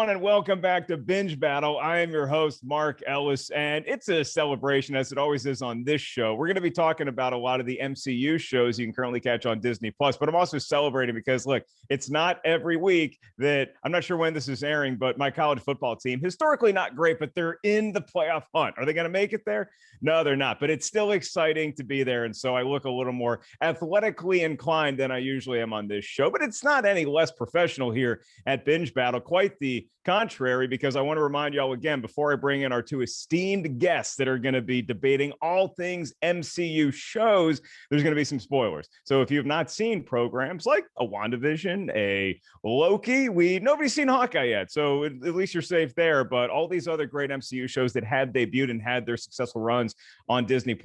everyone, and welcome back to Binge Battle. I am your host, Mark Ellis, and it's a celebration, as it always is on this show. We're going to be talking about a lot of the MCU shows you can currently catch on Disney+, but I'm also celebrating because, look, it's not every week that, I'm not sure when this is airing, but my college football team, historically not great, but they're in the playoff hunt. Are they going to make it there? No, they're not, but it's still exciting to be there, and so I look a little more athletically inclined than I usually am on this show, but it's not any less professional here at Binge Battle. Quite the contrary, because I want to remind y'all again, before I bring in our two esteemed guests that are going to be debating all things MCU shows, there's going to be some spoilers. So if you have not seen programs like a WandaVision, a Loki, nobody's seen Hawkeye yet, so at least you're safe there. But all these other great MCU shows that have debuted and had their successful runs on Disney+,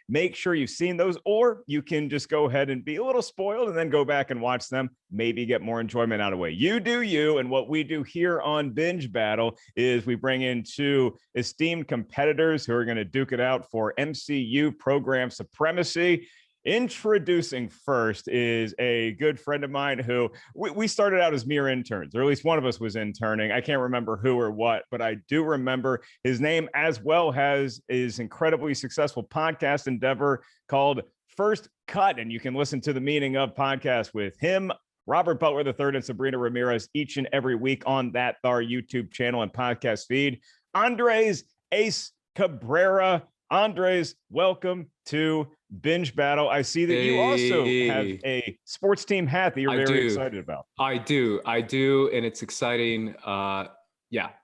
make sure you've seen those, or you can just go ahead and be a little spoiled and then go back and watch them, maybe get more enjoyment out of it. You do you, and what we do here on Binge Battle is we bring in two esteemed competitors who are going to duke it out for MCU program supremacy. Introducing first is a good friend of mine who we started out as mere interns, or at least one of us was interning. I can't remember who or what, but I do remember his name, as well as his incredibly successful podcast endeavor called First Cut. And you can listen to the Meaning of podcast with him, Robert Butler III, and Sabrina Ramirez each and every week on that our YouTube channel and podcast feed. Andres Ace Cabrera. Andres, welcome to Binge Battle. I see that you also have a sports team hat that you're very excited about. I do, and it's exciting.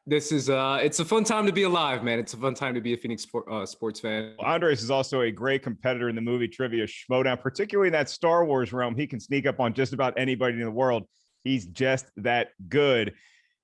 This is it's a fun time to be alive, man. It's a fun time to be a Phoenix sports fan. Andres is also a great competitor in the movie Trivia Schmoedown, particularly in that Star Wars realm. He can sneak up on just about anybody in the world. He's just that good.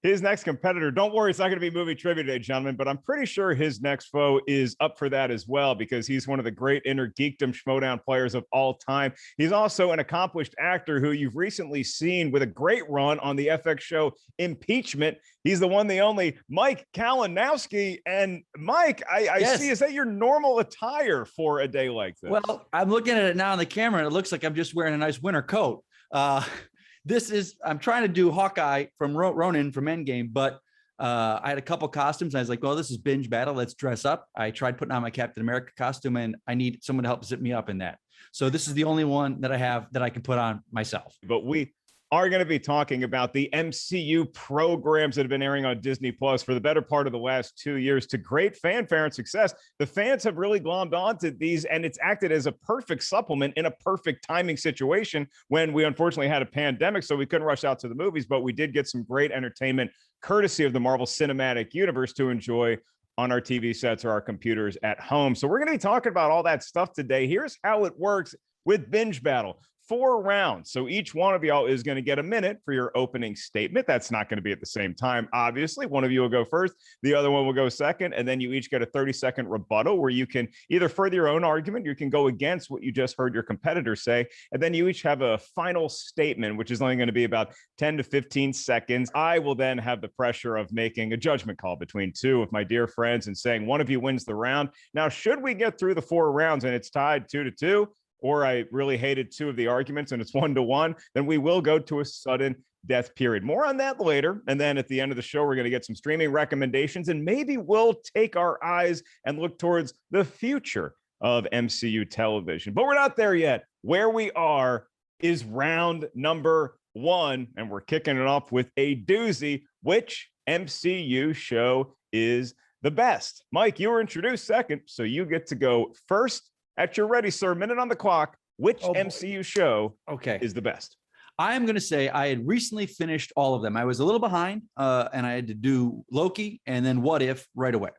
His next competitor, don't worry, it's not going to be movie trivia today, gentlemen, but I'm pretty sure his next foe is up for that as well, because he's one of the great inner geekdom Schmoedown players of all time. He's also an accomplished actor who you've recently seen with a great run on the FX show Impeachment. He's the one, the only Mike Kalinowski. And Mike, I see, is that your normal attire for a day like this? Well, I'm looking at it now on the camera, and it looks like I'm just wearing a nice winter coat. I'm trying to do Hawkeye from Ronin from Endgame, but I had a couple costumes. I was like, well, this is Binge Battle. Let's dress up. I tried putting on my Captain America costume, and I need someone to help zip me up in that. So this is the only one that I have that I can put on myself. But we are going to be talking about the MCU programs that have been airing on Disney Plus for the better part of the last 2 years, to great fanfare and success. The fans have really glommed onto these, and it's acted as a perfect supplement in a perfect timing situation when we unfortunately had a pandemic, so we couldn't rush out to the movies, but we did get some great entertainment courtesy of the Marvel Cinematic Universe to enjoy on our TV sets or our computers at home. So we're going to be talking about all that stuff today. Here's how it works with Binge Battle. 4 rounds. So each one of y'all is going to get a minute for your opening statement. That's not going to be at the same time, obviously. One of you will go first, the other one will go second, and then you each get a 30-second rebuttal where you can either further your own argument, you can go against what you just heard your competitor say, and then you each have a final statement, which is only going to be about 10 to 15 seconds. I will then have the pressure of making a judgment call between two of my dear friends and saying one of you wins the round. Now, should we get through the 4 rounds and it's tied 2-2, or I really hated 2 of the arguments and it's 1-1, then we will go to a sudden death period. More on that later. And then at the end of the show, we're going to get some streaming recommendations, and maybe we'll take our eyes and look towards the future of MCU television. But we're not there yet. Where we are is round number 1, and we're kicking it off with a doozy. Which MCU show is the best? Mike, you were introduced second, so you get to go first. At your ready, sir. Minute on the clock. Which MCU show is the best? I am going to say I had recently finished all of them. I was a little behind, and I had to do Loki and then What If right away.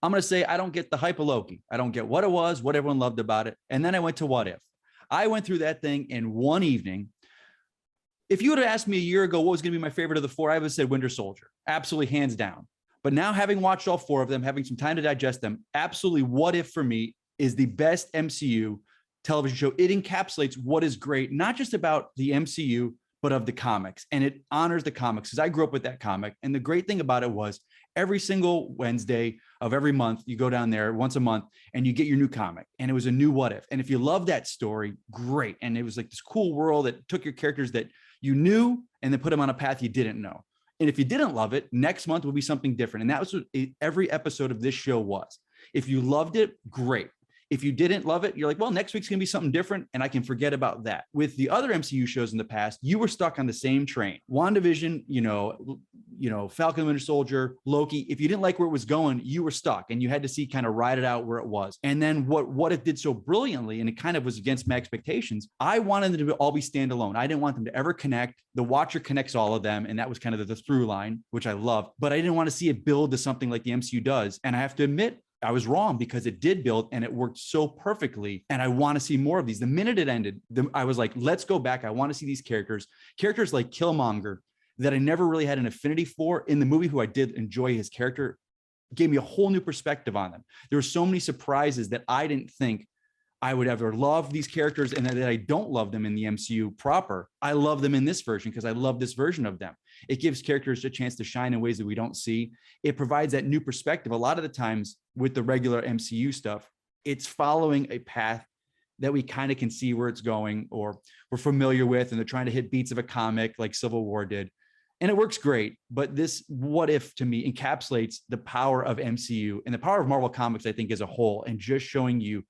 I'm going to say I don't get the hype of Loki. I don't get what it was, what everyone loved about it. And then I went to What If. I went through that thing in one evening. If you would have asked me a year ago what was going to be my favorite of the 4, I would have said Winter Soldier. Absolutely, hands down. But now, having watched all 4 of them, having some time to digest them, absolutely What If for me is the best MCU television show. It encapsulates what is great, not just about the MCU, but of the comics. And it honors the comics, because I grew up with that comic. And the great thing about it was every single Wednesday of every month, you go down there once a month and you get your new comic. And it was a new What If. And if you love that story, great. And it was like this cool world that took your characters that you knew and then put them on a path you didn't know. And if you didn't love it, next month will be something different. And that was what every episode of this show was. If you loved it, great. If you didn't love it, you're like, well, next week's going to be something different, and I can forget about that. With the other MCU shows in the past, you were stuck on the same train. WandaVision, Falcon and Winter Soldier, Loki. If you didn't like where it was going, you were stuck, and you had to see kind of ride it out where it was. And then what it did so brilliantly, and it kind of was against my expectations, I wanted them to all be standalone. I didn't want them to ever connect. The Watcher connects all of them, and that was kind of the through line, which I loved. But I didn't want to see it build to something like the MCU does. And I have to admit, I was wrong, because it did build and it worked so perfectly. And I want to see more of these. The minute it ended, I was like, let's go back. I want to see these characters like Killmonger that I never really had an affinity for in the movie, who I did enjoy his character, gave me a whole new perspective on them. There were so many surprises that I didn't think I would ever love these characters, and that I don't love them in the MCU proper. I love them in this version because I love this version of them. It gives characters a chance to shine in ways that we don't see. It provides that new perspective. A lot of the times with the regular MCU stuff, it's following a path that we kind of can see where it's going, or we're familiar with, and they're trying to hit beats of a comic like Civil War did. And it works great. But this What If, to me, encapsulates the power of MCU and the power of Marvel Comics, I think, as a whole, and just showing you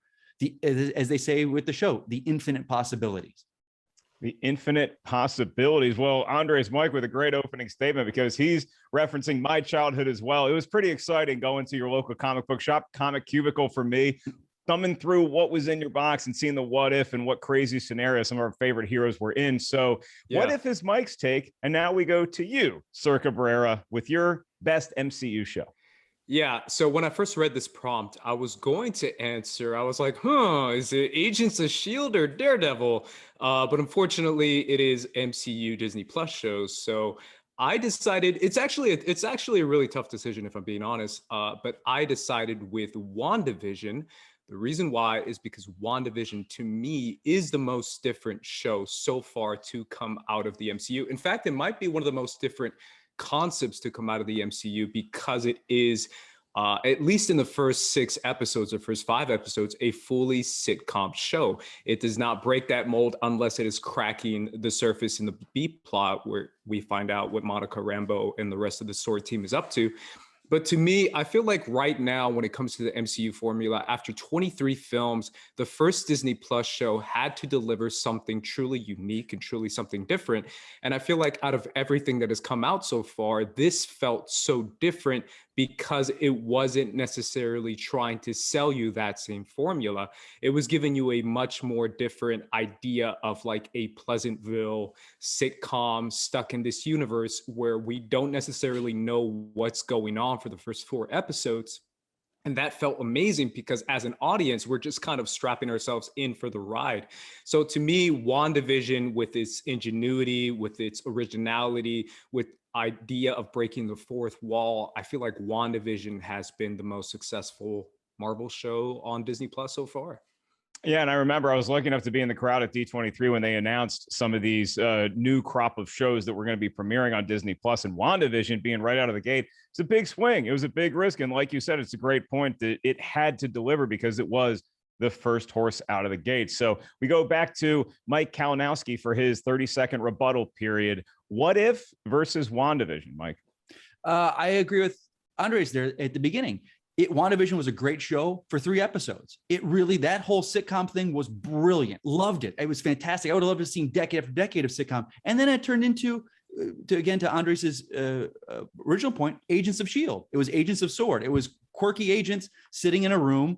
as they say with the show, the infinite possibilities. The infinite possibilities. Well, Andres, Mike, with a great opening statement, because he's referencing my childhood as well. It was pretty exciting going to your local comic book shop, Comic Cubicle for me, thumbing through what was in your box and seeing the what if and what crazy scenarios some of our favorite heroes were in. So What if is Mike's take. And now we go to you, Sir Cabrera, with your best MCU show. Yeah, so when I first read this prompt, I was going to answer. I was like, is it Agents of S.H.I.E.L.D. or Daredevil? But unfortunately, it is MCU Disney Plus shows. So I decided it's actually a really tough decision, if I'm being honest. But I decided with WandaVision. The reason why is because WandaVision, to me, is the most different show so far to come out of the MCU. In fact, it might be one of the most different concepts to come out of the MCU, because it is, at least in the first 6 episodes or first 5 episodes, a fully sitcom show. It does not break that mold unless it is cracking the surface in the B plot, where we find out what Monica Rambeau and the rest of the SWORD team is up to. But to me, I feel like right now, when it comes to the MCU formula, after 23 films, the first Disney Plus show had to deliver something truly unique and truly something different. And I feel like out of everything that has come out so far, this felt so different because it wasn't necessarily trying to sell you that same formula. It was giving you a much more different idea of like a Pleasantville sitcom stuck in this universe where we don't necessarily know what's going on for the first 4 episodes. And that felt amazing because as an audience, we're just kind of strapping ourselves in for the ride. So to me, WandaVision, with its ingenuity, with its originality, with idea of breaking the fourth wall, I feel like WandaVision has been the most successful Marvel show on Disney Plus so far. Yeah, and I remember I was lucky enough to be in the crowd at D23 when they announced some of these new crop of shows that were going to be premiering on Disney Plus, and WandaVision being right out of the gate. It's a big swing. It was a big risk. And like you said, it's a great point that it had to deliver because it was the first horse out of the gate. So we go back to Mike Kalinowski for his 30-second rebuttal period. What if versus WandaVision, Mike? I agree with Andres there at the beginning. WandaVision was a great show for 3 episodes. That whole sitcom thing was brilliant. Loved it. It was fantastic. I would have loved to have seen decade after decade of sitcom. And then it turned into, to Andres's original point, Agents of S.H.I.E.L.D. It was Agents of S.W.O.R.D. It was quirky agents sitting in a room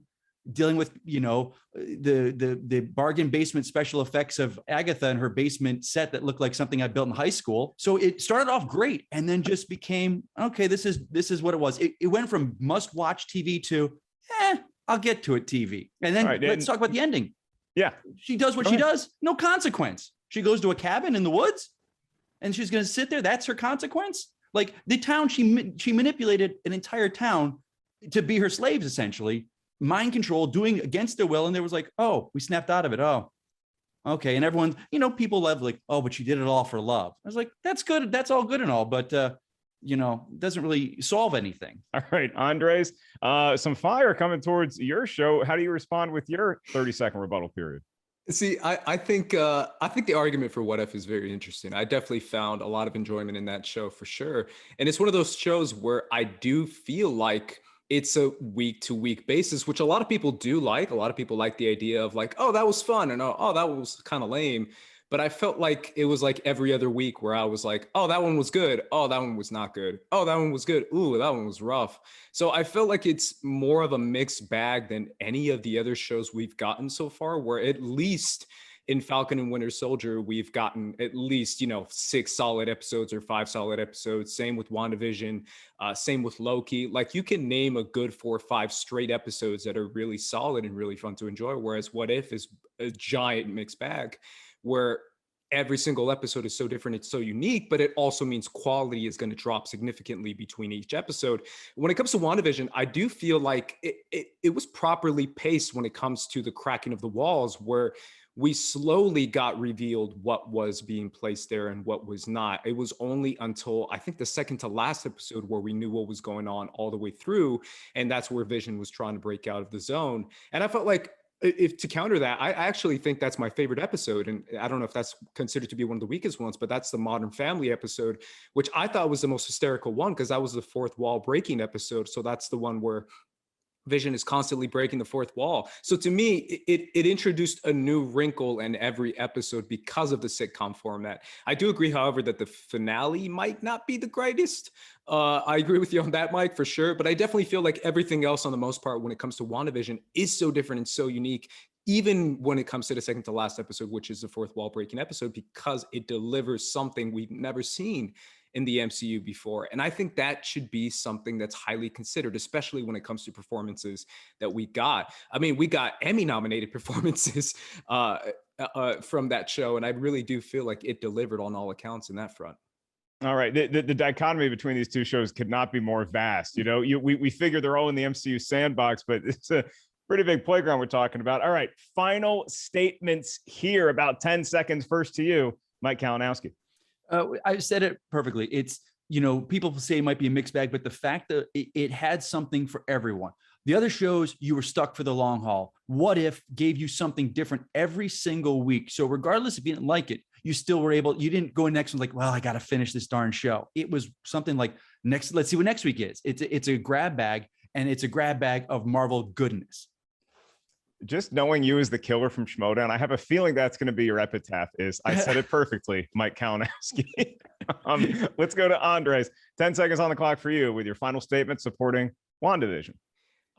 dealing with, the bargain basement special effects of Agatha and her basement set that looked like something I built in high school. So it started off great and then just became, okay, this is what it was. It went from must watch TV to, I'll get to it TV. And then let's talk about the ending. Yeah. She does what she does. No consequence. She goes to a cabin in the woods and she's going to sit there. That's her consequence. Like the town, she manipulated an entire town to be her slaves, essentially. Mind control, doing against their will. And there was like, oh, we snapped out of it. Oh, okay. And everyone, people love like, oh, but she did it all for love. I was like, that's good. That's all good and all, but doesn't really solve anything. All right, Andres, some fire coming towards your show. How do you respond with your 30-second rebuttal period? See, I think the argument for What If is very interesting. I definitely found a lot of enjoyment in that show for sure. And it's one of those shows where I do feel like it's a week to week basis, which a lot of people do like. A lot of people like the idea of like, oh, that was fun, and oh, that was kind of lame. But I felt like it was like every other week where I was like, oh, that one was good. Oh, that one was not good. Oh, that one was good. Ooh, that one was rough. So I felt like it's more of a mixed bag than any of the other shows we've gotten so far, where at least in Falcon and Winter Soldier, we've gotten at least, 6 solid episodes or 5 solid episodes. Same with WandaVision, same with Loki. Like you can name a good 4 or 5 straight episodes that are really solid and really fun to enjoy. Whereas What If is a giant mixed bag where every single episode is so different, it's so unique, but it also means quality is going to drop significantly between each episode. When it comes to WandaVision, I do feel like it was properly paced when it comes to the cracking of the walls, where we slowly got revealed what was being placed there and what was not. It was only until I think the second to last episode where we knew what was going on all the way through. And that's where Vision was trying to break out of the zone. And I felt like, if to counter that, I actually think that's my favorite episode. And I don't know if that's considered to be one of the weakest ones, but that's the Modern Family episode, which I thought was the most hysterical one because that was the fourth wall breaking episode. So that's the one where Vision is constantly breaking the fourth wall. So to me, it introduced a new wrinkle in every episode because of the sitcom format. I do agree, however, that the finale might not be the greatest. I agree with you on that, Mike, for sure. But I definitely feel like everything else, on the most part, when it comes to WandaVision, is so different and so unique, even when it comes to the second to last episode, which is the fourth wall breaking episode, because it delivers something we've never seen in the MCU before. And I think that should be something that's highly considered, especially when it comes to performances that we got. I mean, we got Emmy nominated performances from that show. And I really do feel like it delivered on all accounts in that front. All right. The dichotomy between these two shows could not be more vast. We figure they're all in the MCU sandbox, but it's a pretty big playground we're talking about. All right. Final statements here, about 10 seconds. First to you, Mike Kalinowski. I said it perfectly. It's, people say it might be a mixed bag, but the fact that it had something for everyone. The other shows, you were stuck for the long haul. What If gave you something different every single week. So regardless if you didn't like it, you still were able, you didn't go next one like, well, I got to finish this darn show. It was something like let's see what next week is. It's a grab bag, and it's a grab bag of Marvel goodness. Just knowing you as the killer from Schmoedown, I have a feeling that's going to be your epitaph. Is I said it perfectly, Mike Kalinowski. Let's go to Andres. 10 seconds on the clock for you with your final statement supporting WandaVision.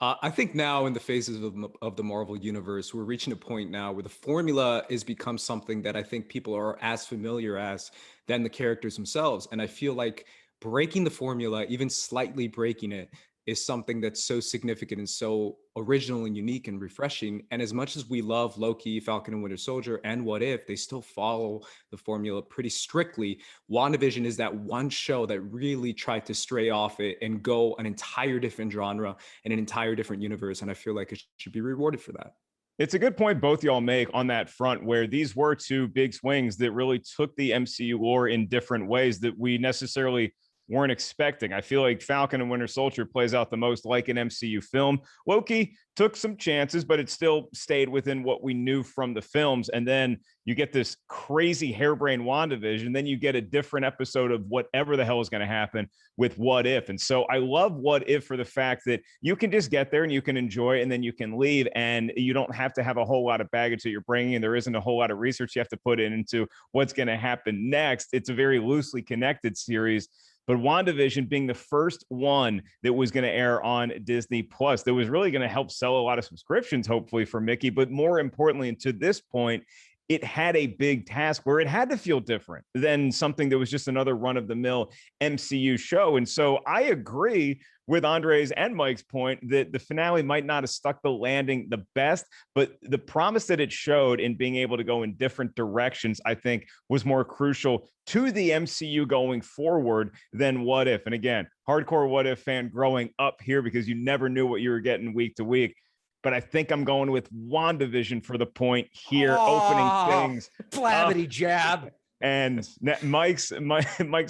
I think now in the phases of the Marvel universe, we're reaching a point now where the formula has become something that I think people are as familiar as than the characters themselves. And I feel like breaking the formula, even slightly breaking it, is something that's so significant and so original and unique and refreshing. And as much as we love Loki, Falcon and Winter Soldier, and What If, they still follow the formula pretty strictly. WandaVision is that one show that really tried to stray off it and go an entire different genre and an entire different universe. And I feel like it should be rewarded for that. It's a good point both y'all make on that front, where these were two big swings that really took the MCU lore in different ways that we necessarily weren't expecting. I feel like Falcon and Winter Soldier plays out the most like an MCU film. Loki took some chances, but it still stayed within what we knew from the films. And then you get this crazy harebrained WandaVision. Then you get a different episode of whatever the hell is going to happen with What If. And so I love What If for the fact that you can just get there and you can enjoy, and then you can leave, and you don't have to have a whole lot of baggage that you're bringing. And there isn't a whole lot of research you have to put into what's going to happen next. It's a very loosely connected series. But WandaVision being the first one that was going to air on Disney Plus, that was really going to help sell a lot of subscriptions, hopefully, for Mickey. But more importantly, and to this point, it had a big task where it had to feel different than something that was just another run-of-the-mill MCU show. And so I agree with Andres and Mike's point that the finale might not have stuck the landing the best, but the promise that it showed in being able to go in different directions, I think, was more crucial to the MCU going forward than What If. And again, hardcore What If fan growing up here, because you never knew what you were getting week to week. But I think I'm going with WandaVision for the point here, opening things. Blavity jab. And Mike's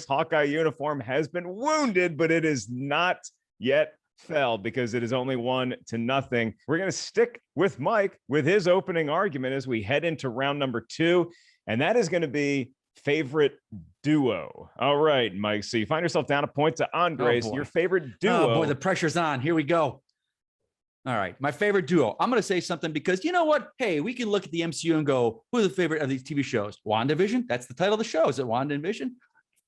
Hawkeye uniform has been wounded, but it is not yet fell because it is only 1-0. We're going to stick with Mike with his opening argument as we head into round number 2, and that is going to be favorite duo. All right, Mike. So you find yourself down a point to Andres. Your favorite duo. Oh boy, the pressure's on. Here we go. All right, my favorite duo. I'm going to say something because you know what? Hey, we can look at the MCU and go, who's the favorite of these TV shows? WandaVision? That's the title of the show. Is it WandaVision?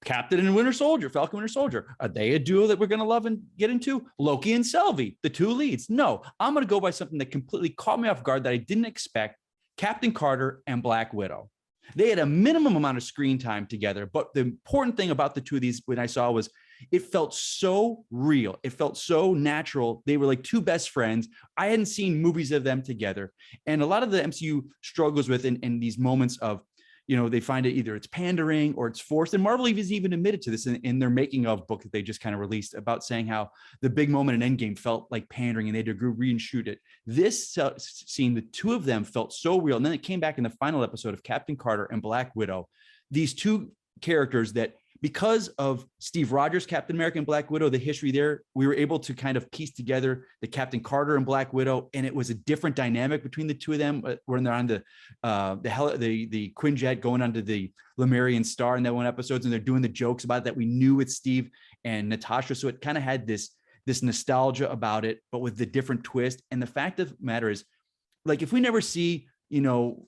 Captain and Winter Soldier, Falcon Winter Soldier. Are they a duo that we're going to love and get into? Loki and Sylvie, the two leads. No, I'm going to go by something that completely caught me off guard that I didn't expect. Captain Carter and Black Widow. They had a minimum amount of screen time together, but the important thing about the two of these when I saw was it felt so real. It felt so natural. They were like two best friends. I hadn't seen movies of them together. And a lot of the MCU struggles with in these moments of, you know, they find it either it's pandering or it's forced. And Marvel has even admitted to this in their making of book that they just kind of released about saying how the big moment in Endgame felt like pandering and they had to re-shoot it. This scene, the two of them felt so real. And then it came back in the final episode of Captain Carter and Black Widow. These two characters that, because of Steve Rogers, Captain America and Black Widow, the history there, we were able to kind of piece together the Captain Carter and Black Widow, and it was a different dynamic between the two of them when they're on the Quinjet going onto the Lemurian Star in that one episode, and they're doing the jokes about it that we knew with Steve and Natasha. So it kind of had this nostalgia about it, but with the different twist. And the fact of the matter is, like, if we never see, you know,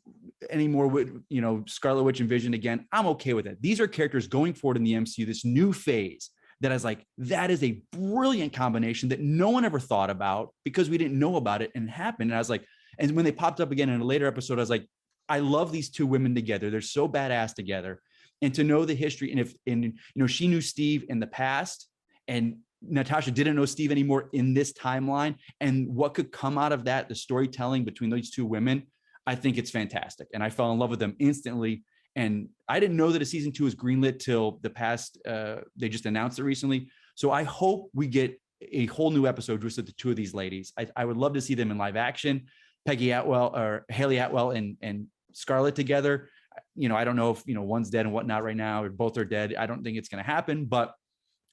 any more with, you know, Scarlet Witch and Vision again, I'm okay with it. These are characters going forward in the MCU, this new phase that I was like, that is a brilliant combination that no one ever thought about because we didn't know about it and it happened. And I was like, and when they popped up again in a later episode, I was like, I love these two women together. They're so badass together. And to know the history, and you know, she knew Steve in the past and Natasha didn't know Steve anymore in this timeline, and what could come out of that, the storytelling between those two women, I think it's fantastic. And I fell in love with them instantly. And I didn't know that a season 2 was greenlit till the past, they just announced it recently. So I hope we get a whole new episode just with the two of these ladies. I would love to see them in live action, Haley Atwell and Scarlett together. You know, I don't know if, you know, one's dead and whatnot right now, or both are dead. I don't think it's going to happen, but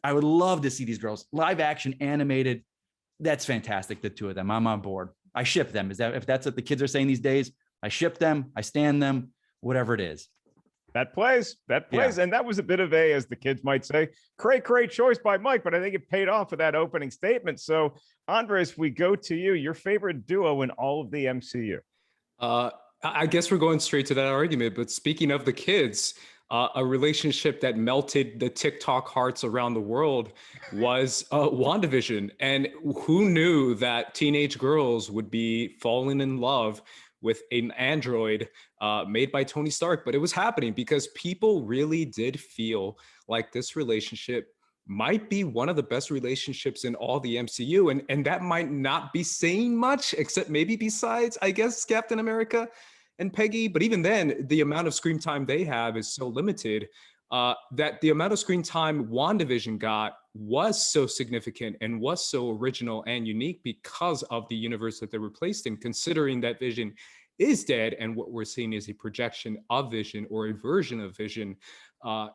I would love to see these girls live action, animated. That's fantastic. The two of them, I'm on board. I ship them. If that's what the kids are saying these days, I ship them, I stand them, whatever it is. That plays. Yeah. And that was a bit of a, as the kids might say, cray choice by Mike, but I think it paid off with that opening statement. So Andres, we go to you, your favorite duo in all of the MCU. I guess we're going straight to that argument, but speaking of the kids, a relationship that melted the TikTok hearts around the world was WandaVision. And who knew that teenage girls would be falling in love with an android made by Tony Stark? But it was happening because people really did feel like this relationship might be one of the best relationships in all the MCU. And that might not be saying much, except maybe besides, I guess, Captain America and Peggy. But even then, the amount of screen time they have is so limited that the amount of screen time WandaVision got was so significant and was so original and unique because of the universe that they were placed in, considering that Vision is dead and what we're seeing is a projection of Vision or a version of Vision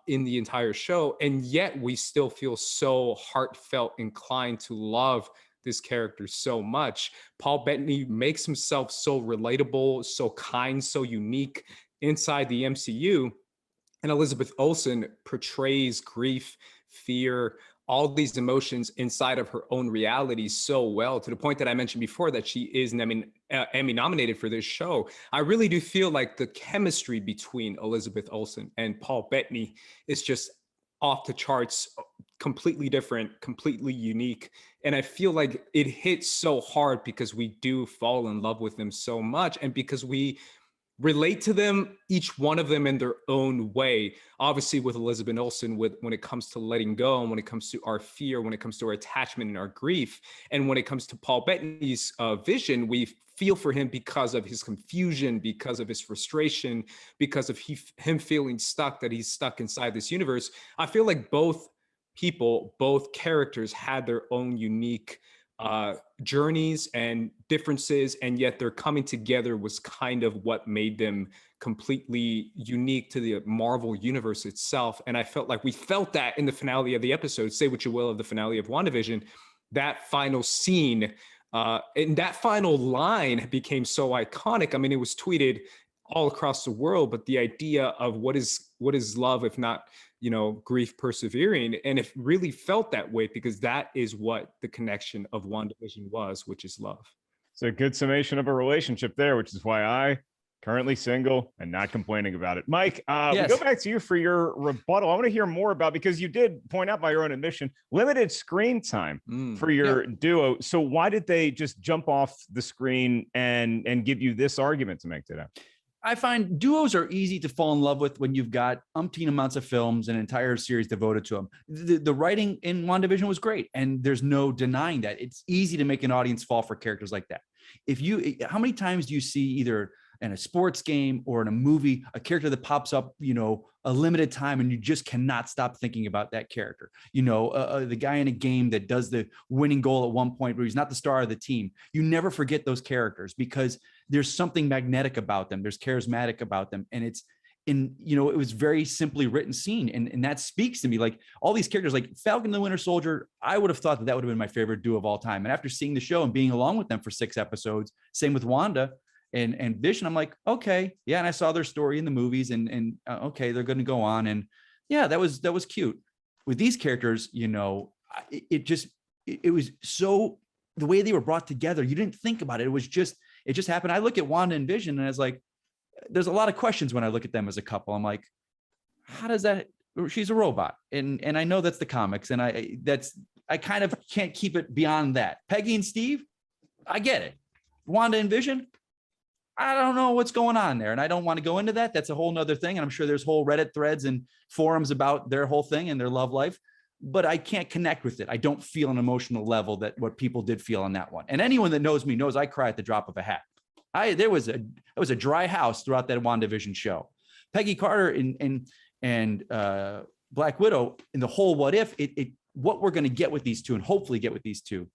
in the entire show. And yet we still feel so heartfelt, inclined to love this character so much. Paul Bettany makes himself so relatable, so kind, so unique inside the MCU. And Elizabeth Olsen portrays grief, fear, all these emotions inside of her own reality so well, to the point that I mentioned before that she is Emmy nominated for this show. I really do feel like the chemistry between Elizabeth Olsen and Paul Bettany is just off the charts, completely different, completely unique. And I feel like it hits so hard because we do fall in love with them so much, and because we relate to them, each one of them in their own way. Obviously with Elizabeth Olsen, when it comes to letting go, and when it comes to our fear, when it comes to our attachment and our grief, and when it comes to Paul Bettany's Vision, we feel for him because of his confusion, because of his frustration, because of him feeling stuck, that he's stuck inside this universe. I feel like both characters had their own unique journeys and differences, and yet their coming together was kind of what made them completely unique to the Marvel universe itself. And I felt like we felt that in the finale of the episode. Say what you will of the finale of WandaVision, that final scene and that final line became so iconic. I mean, it was tweeted all across the world, but the idea of what is love if not, grief persevering, and it really felt that way because that is what the connection of WandaVision was, which is love. It's a good summation of a relationship there, which is why I currently single and not complaining about it. Mike, Yes. we go back to you for your rebuttal. I want to hear more about, because you did point out by your own admission, limited screen time for your duo. So why did they just jump off the screen and give you this argument to make today? I find duos are easy to fall in love with when you've got umpteen amounts of films and an entire series devoted to them. The writing in WandaVision was great, and there's no denying that. It's easy to make an audience fall for characters like that. How many times do you see either in a sports game or in a movie, a character that pops up, a limited time, and you just cannot stop thinking about that character? The guy in a game that does the winning goal at one point where he's not the star of the team. You never forget those characters because there's something magnetic about them. There's charismatic about them. And it was very simply written scene. And that speaks to me. Like all these characters, like Falcon and the Winter Soldier, I would have thought that would have been my favorite duo of all time. And after seeing the show and being along with them for 6 episodes, same with Wanda and Vision, I'm like, okay, yeah. And I saw their story in the movies and okay, they're going to go on. And yeah, that was cute. With these characters, it was so, the way they were brought together, you didn't think about it. It just happened. I look at Wanda and Vision and I was like, there's a lot of questions when I look at them as a couple. I'm like, how does that, she's a robot. And I know that's the comics. And I kind of can't keep it beyond that. Peggy and Steve, I get it. Wanda and Vision, I don't know what's going on there. And I don't want to go into that. That's a whole nother thing. And I'm sure there's whole Reddit threads and forums about their whole thing and their love life, but I can't connect with it. I don't feel an emotional level that what people did feel on that one. And anyone that knows me knows I cry at the drop of a hat. There was a dry house throughout that WandaVision show. Peggy Carter and Black Widow in the whole what if, what we're going to get with these two and hopefully get with these two.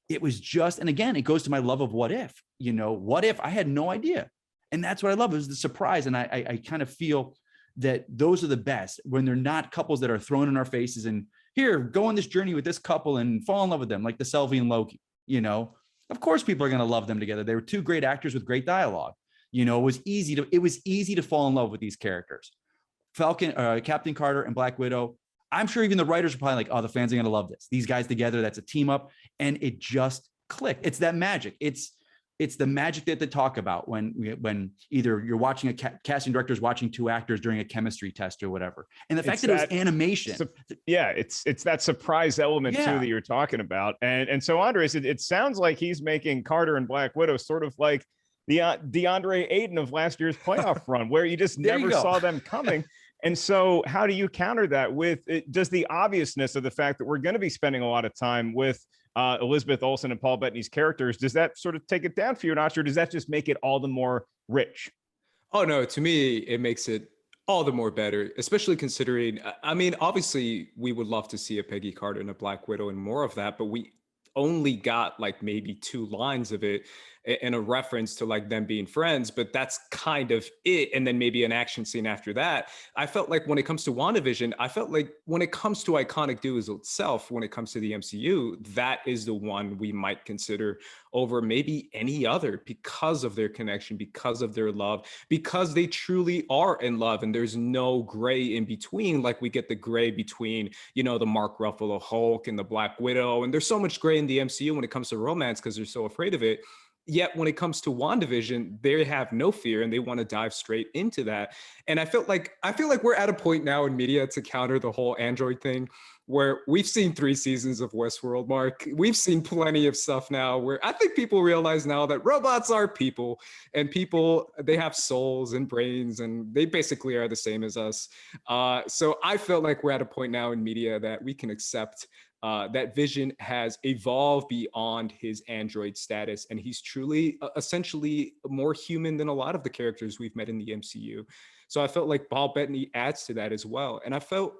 It was just, and again, it goes to my love of what if, what if I had no idea. And that's what I love, is the surprise. And I kind of feel that those are the best when they're not couples that are thrown in our faces and here, go on this journey with this couple and fall in love with them, like the Sylvie and Loki. Of course, people are going to love them together. They were 2 great actors with great dialogue. It was easy to fall in love with these characters. Captain Carter and Black Widow. I'm sure even the writers are probably like, oh, the fans are going to love this. These guys together, that's a team up. And it just clicked. It's that magic. It's the magic that they talk about when either you're watching casting directors watching 2 actors during a chemistry test or whatever. And the fact that it was animation. It's that surprise element too that you're talking about. And so Andres, it sounds like he's making Carter and Black Widow sort of like the DeAndre Ayton of last year's playoff run, where you just never saw them coming. And so how do you counter that with does the obviousness of the fact that we're going to be spending a lot of time with Elizabeth Olsen and Paul Bettany's characters, does that sort of take it down for you, not sure? Does that just make it all the more rich? Oh, no, to me, it makes it all the more better, especially considering, I mean, obviously we would love to see a Peggy Carter and a Black Widow and more of that, but we only got like maybe 2 lines of it in a reference to like them being friends, but that's kind of it. And then maybe an action scene after that. I felt like when it comes to WandaVision, I felt like when it comes to iconic duos itself, when it comes to the MCU, that is the one we might consider over maybe any other because of their connection, because of their love, because they truly are in love and there's no gray in between. Like we get the gray between, the Mark Ruffalo Hulk and the Black Widow. And there's so much gray in the MCU when it comes to romance because they're so afraid of it. Yet when it comes to WandaVision, they have no fear and they want to dive straight into that. And I feel like we're at a point now in media to counter the whole Android thing where we've seen 3 seasons of Westworld, Mark. We've seen plenty of stuff now where I think people realize now that robots are people and people, they have souls and brains and they basically are the same as us. So I felt like we're at a point now in media that we can accept that Vision has evolved beyond his android status, and he's truly essentially more human than a lot of the characters we've met in the MCU. So I felt like Paul Bettany adds to that as well. And I felt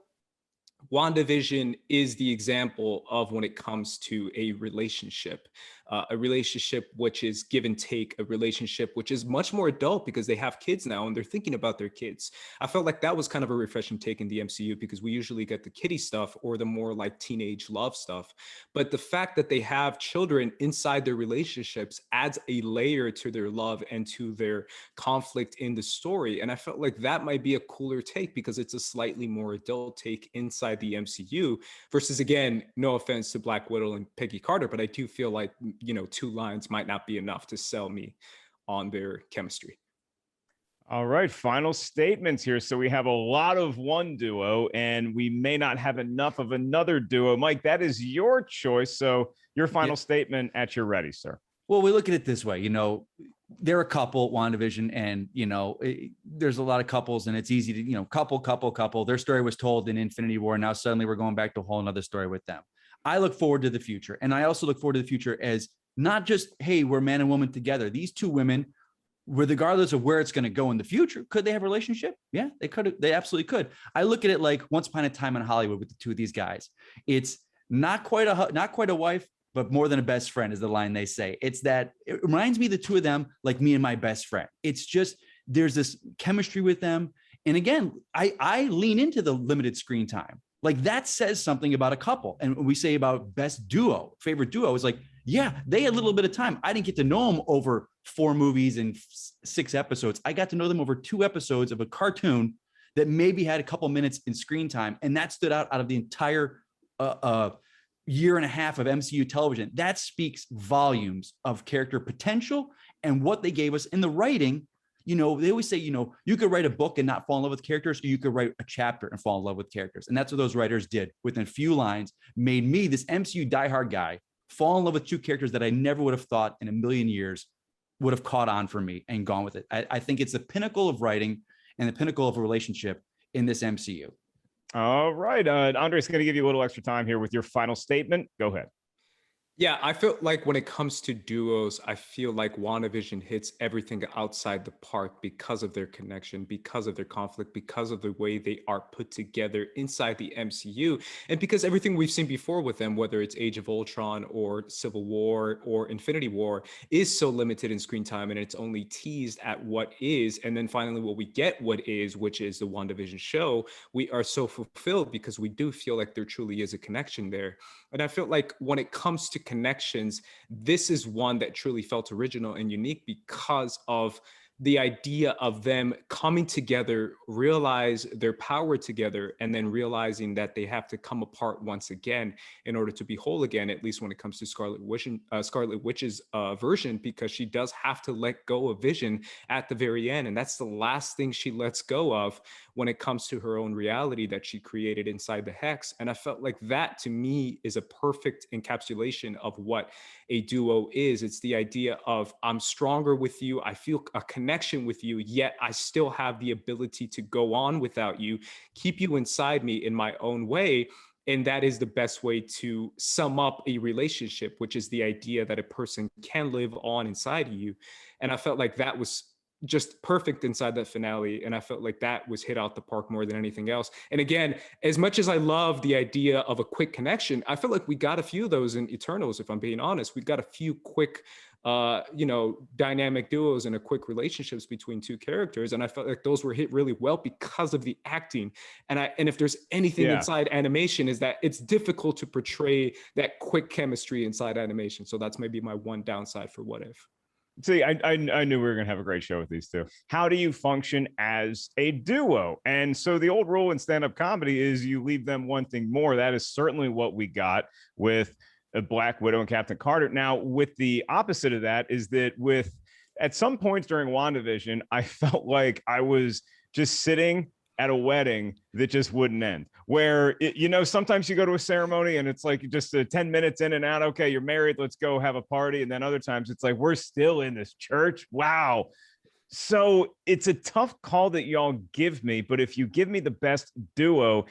WandaVision is the example of when it comes to a relationship. a relationship which is give and take, a relationship which is much more adult because they have kids now and they're thinking about their kids. I felt like that was kind of a refreshing take in the MCU because we usually get the kiddie stuff or the more like teenage love stuff. But the fact that they have children inside their relationships adds a layer to their love and to their conflict in the story. And I felt like that might be a cooler take because it's a slightly more adult take inside the MCU versus, again, no offense to Black Widow and Peggy Carter, but I do feel like, you know, 2 lines might not be enough to sell me on their chemistry. All right, final statements here. So we have a lot of one duo and we may not have enough of another duo. Mike, that is your choice. So your final statement at your ready, sir. Well, we look at it this way, you know, they're a couple, WandaVision, and, you know, there's a lot of couples and it's easy to, you know, couple. Their story was told in Infinity War. Now suddenly we're going back to a whole nother story with them. I look forward to the future. And I also look forward to the future as not just, hey, we're man and woman together. These two women, regardless of where it's going to go in the future, could they have a relationship? Yeah, they could. They absolutely could. I look at it like Once Upon a Time in Hollywood with the two of these guys. It's not quite a wife, but more than a best friend is the line they say. It's that it reminds me of the two of them like me and my best friend. It's just there's this chemistry with them. And again, I lean into the limited screen time. Like that says something about a couple. And when we say about best duo, favorite duo, is like, yeah, they had a little bit of time. I didn't get to know them over 4 movies and 6 episodes. I got to know them over 2 episodes of a cartoon that maybe had a couple minutes in screen time. And that stood out of the entire year and a half of MCU television. That speaks volumes of character potential and what they gave us in the writing. You know, they always say, you know, you could write a book and not fall in love with characters, or you could write a chapter and fall in love with characters. And that's what those writers did. Within a few lines, made me, this MCU diehard guy, fall in love with 2 characters that I never would have thought in a million years would have caught on for me and gone with it. I think it's the pinnacle of writing and the pinnacle of a relationship in this MCU. All right. Andres going to give you a little extra time here with your final statement. Go ahead. Yeah, I feel like when it comes to duos, I feel like WandaVision hits everything outside the park because of their connection, because of their conflict, because of the way they are put together inside the MCU, and because everything we've seen before with them, whether it's Age of Ultron or Civil War or Infinity War, is so limited in screen time and it's only teased at what is. And then finally, what we get what is, which is the WandaVision show, we are so fulfilled because we do feel like there truly is a connection there. And I feel like when it comes to connections, this is one that truly felt original and unique because of the idea of them coming together, realize their power together, and then realizing that they have to come apart once again in order to be whole again, at least when it comes to Scarlet Witch's version, because she does have to let go of Vision at the very end. And that's the last thing she lets go of when it comes to her own reality that she created inside the Hex. And I felt like that, to me, is a perfect encapsulation of what a duo is. It's the idea of I'm stronger with you. I feel a connection with you, yet I still have the ability to go on without you, keep you inside me in my own way. And that is the best way to sum up a relationship, which is the idea that a person can live on inside of you. And I felt like that was just perfect inside that finale. And I felt like that was hit out the park more than anything else. And again, as much as I love the idea of a quick connection, I feel like we got a few of those in Eternals, if I'm being honest. We got a few quick, dynamic duos and a quick relationships between 2 characters. And I felt like those were hit really well because of the acting. And if there's anything inside animation, is that it's difficult to portray that quick chemistry inside animation. So that's maybe my one downside for What If. See, I knew we were going to have a great show with these two. How do you function as a duo? And so the old rule in stand-up comedy is you leave them wanting more. That is certainly what we got with Black Widow and Captain Carter. Now, with the opposite of that is that at some points during WandaVision, I felt like I was just sitting at a wedding that just wouldn't end, where sometimes you go to a ceremony and it's like just 10 minutes in and out. Okay, you're married, let's go have a party. And then other times it's like, we're still in this church. Wow. So it's a tough call that y'all give me, but if you give me the best duo,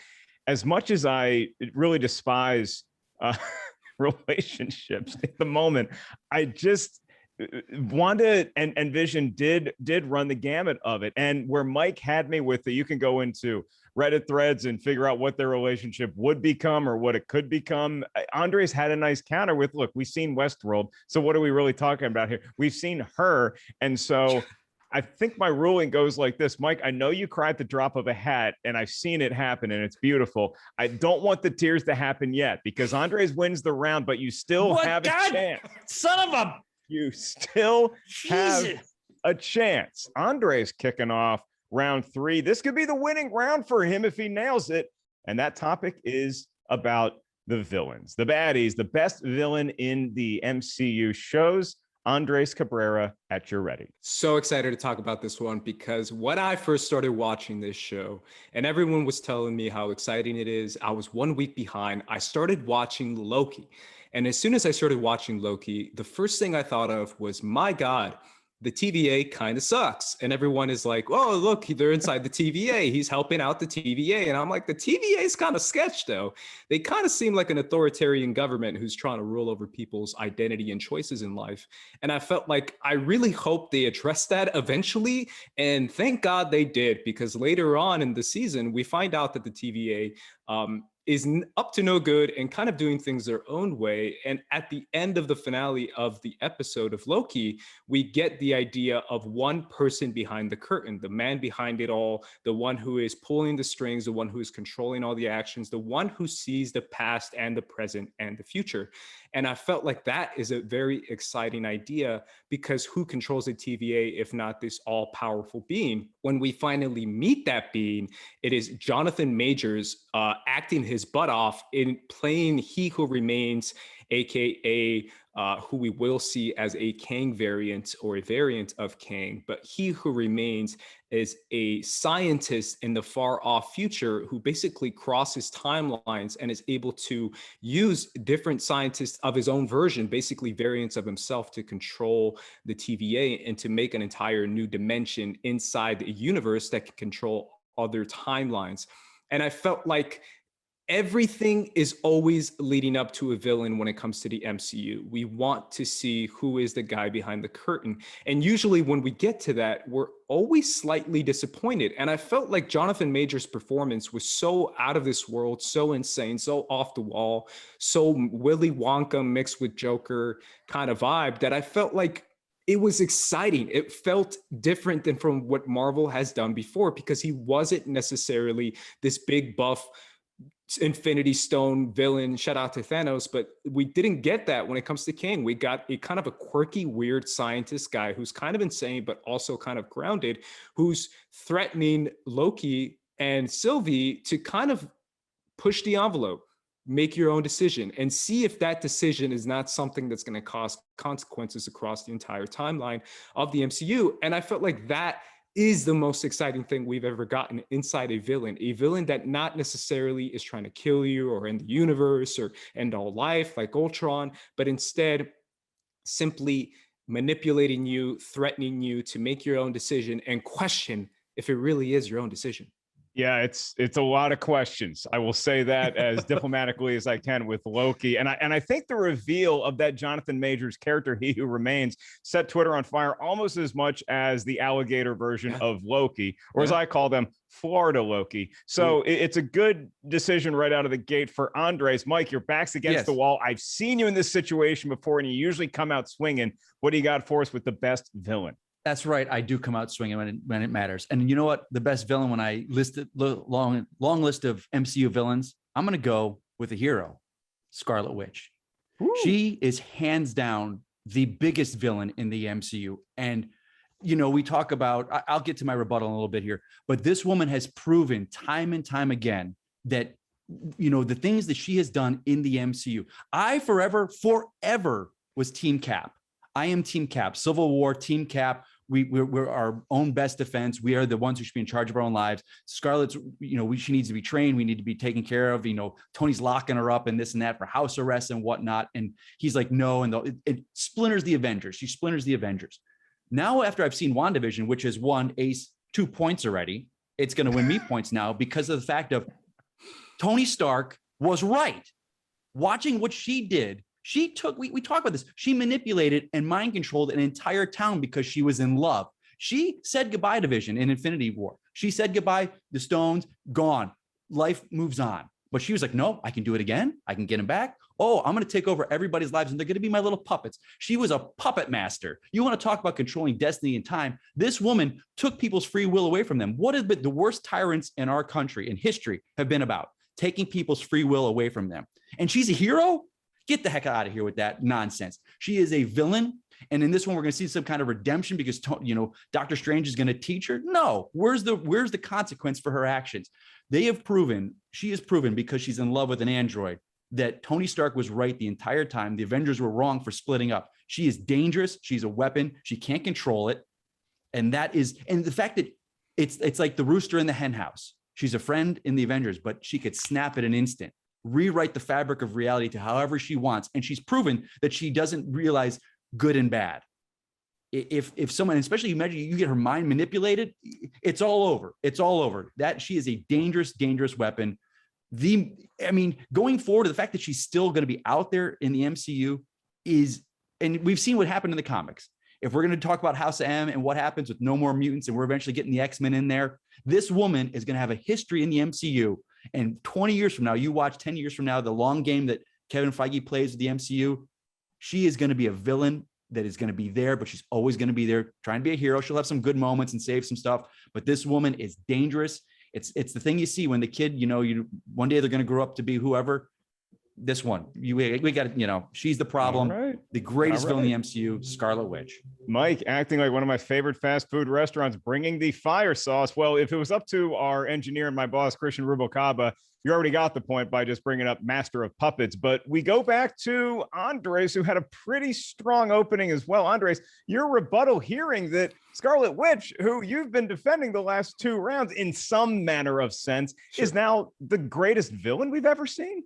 as much as I really despise relationships at the moment, I just Wanda and Vision did run the gamut of it. And where Mike had me with it, you can go into Reddit threads and figure out what their relationship would become or what it could become. Andres had a nice counter with, look, we've seen Westworld. So what are we really talking about here? We've seen her. And so I think my ruling goes like this. Mike, I know you cry at the drop of a hat, and I've seen it happen, and it's beautiful. I don't want the tears to happen yet because Andres wins the round, but you still have a chance. Son of a... You still have a chance. Andres kicking off round 3. This could be the winning round for him if he nails it. And that topic is about the villains, the baddies, the best villain in the MCU shows. Andres Cabrera, at your ready. So excited to talk about this one because when I first started watching this show and everyone was telling me how exciting it is, I was 1 week behind. I started watching Loki. And as soon as I started watching Loki, the first thing I thought of was, my God, the TVA kind of sucks. And everyone is like, oh, look, they're inside the TVA. He's helping out the TVA. And I'm like, the TVA is kind of sketch, though. They kind of seem like an authoritarian government who's trying to rule over people's identity and choices in life. And I felt like I really hope they address that eventually. And thank God they did, because later on in the season, we find out that the TVA is up to no good and kind of doing things their own way. And at the end of the finale of the episode of Loki, we get the idea of one person behind the curtain, the man behind it all, the one who is pulling the strings, the one who is controlling all the actions, the one who sees the past and the present and the future. And I felt like that is a very exciting idea, because who controls the TVA if not this all-powerful being? When we finally meet that being, it is Jonathan Majors acting his butt off in playing He Who Remains, aka who we will see as a Kang variant or a variant of Kang. But He Who Remains is a scientist in the far off future who basically crosses timelines and is able to use different scientists of his own version, basically variants of himself, to control the TVA and to make an entire new dimension inside the universe that can control other timelines. And I felt like everything is always leading up to a villain when it comes to the MCU. We want to see who is the guy behind the curtain. And usually when we get to that, we're always slightly disappointed. And I felt like Jonathan Majors' performance was so out of this world, so insane, so off the wall, so Willy Wonka mixed with Joker kind of vibe, that I felt like it was exciting. It felt different than from what Marvel has done before, because he wasn't necessarily this big buff Infinity Stone villain, shout out to Thanos, but we didn't get that when it comes to Kang. We got a kind of a quirky, weird scientist guy who's kind of insane, but also kind of grounded, who's threatening Loki and Sylvie to kind of push the envelope, make your own decision, and see if that decision is not something that's going to cause consequences across the entire timeline of the MCU. And I felt like that is the most exciting thing we've ever gotten inside a villain that not necessarily is trying to kill you or end the universe or end all life like Ultron, but instead simply manipulating you, threatening you to make your own decision and question if it really is your own decision. Yeah, it's a lot of questions. I will say that as diplomatically as I can with Loki. And I think the reveal of that Jonathan Majors character, He Who Remains, set Twitter on fire almost as much as the alligator version of Loki, or as I call them, Florida Loki. So it's a good decision right out of the gate for Andres. Mike, your back's against the wall. I've seen you in this situation before, and you usually come out swinging. What do you got for us with the best villain? That's right. I do come out swinging when it matters. And you know what? The best villain, when I listed long list of MCU villains, I'm going to go with a hero, Scarlet Witch. Ooh. She is hands down the biggest villain in the MCU. And, you know, we talk about, I'll get to my rebuttal in a little bit here, but this woman has proven time and time again that, you know, the things that she has done in the MCU. I forever was Team Cap. I am Team Cap. Civil War, Team Cap. We're our own best defense. We are the ones who should be in charge of our own lives. Scarlett's, you know, she needs to be trained. We need to be taken care of. You know, Tony's locking her up and this and that for house arrest and whatnot. And he's like, no. And it splinters the Avengers. She splinters the Avengers. Now, after I've seen WandaVision, which has won Ace 2 points already, it's going to win me points now because of the fact of Tony Stark was right. Watching what she did, She took, we talk about this. She manipulated and mind controlled an entire town because she was in love. She said goodbye to Vision in Infinity War. She said goodbye. The stones gone. Life moves on. But she was like, no, I can do it again. I can get him back. Oh, I'm going to take over everybody's lives and they're going to be my little puppets. She was a puppet master. You want to talk about controlling destiny and time? This woman took people's free will away from them. What has been the worst tyrants in our country in history have been about? Taking people's free will away from them. And she's a hero? Get the heck out of here with that nonsense. She is a villain. And in this one, we're going to see some kind of redemption because, Doctor Strange is going to teach her. No, where's the consequence for her actions? She has proven because she's in love with an android that Tony Stark was right the entire time. The Avengers were wrong for splitting up. She is dangerous. She's a weapon. She can't control it. And the fact that it's like the rooster in the hen house. She's a friend in the Avengers, but she could snap at an instant, rewrite the fabric of reality to however she wants. And she's proven that she doesn't realize good and bad. If someone, especially you get her mind manipulated, it's all over. It's all over. That she is a dangerous, dangerous weapon. Going forward, the fact that she's still going to be out there in the MCU and we've seen what happened in the comics. If we're going to talk about House of M and what happens with no more mutants, and we're eventually getting the X-Men in there, this woman is going to have a history in the MCU. And 20 years from now, you watch 10 years from now, the long game that Kevin Feige plays with the MCU, she is going to be a villain that is going to be there, but she's always going to be there trying to be a hero. She'll have some good moments and save some stuff, but this woman is dangerous. It's the thing you see when the kid, one day they're going to grow up to be whoever. This one, we got, she's the problem. Right. The greatest villain in the MCU, Scarlet Witch. Mike, acting like one of my favorite fast food restaurants, bringing the fire sauce. Well, if it was up to our engineer and my boss, Christian Rubalcaba, you already got the point by just bringing up Master of Puppets. But we go back to Andres, who had a pretty strong opening as well. Andres, your rebuttal hearing that Scarlet Witch, who you've been defending the last 2 rounds in some manner of sense, is now the greatest villain we've ever seen.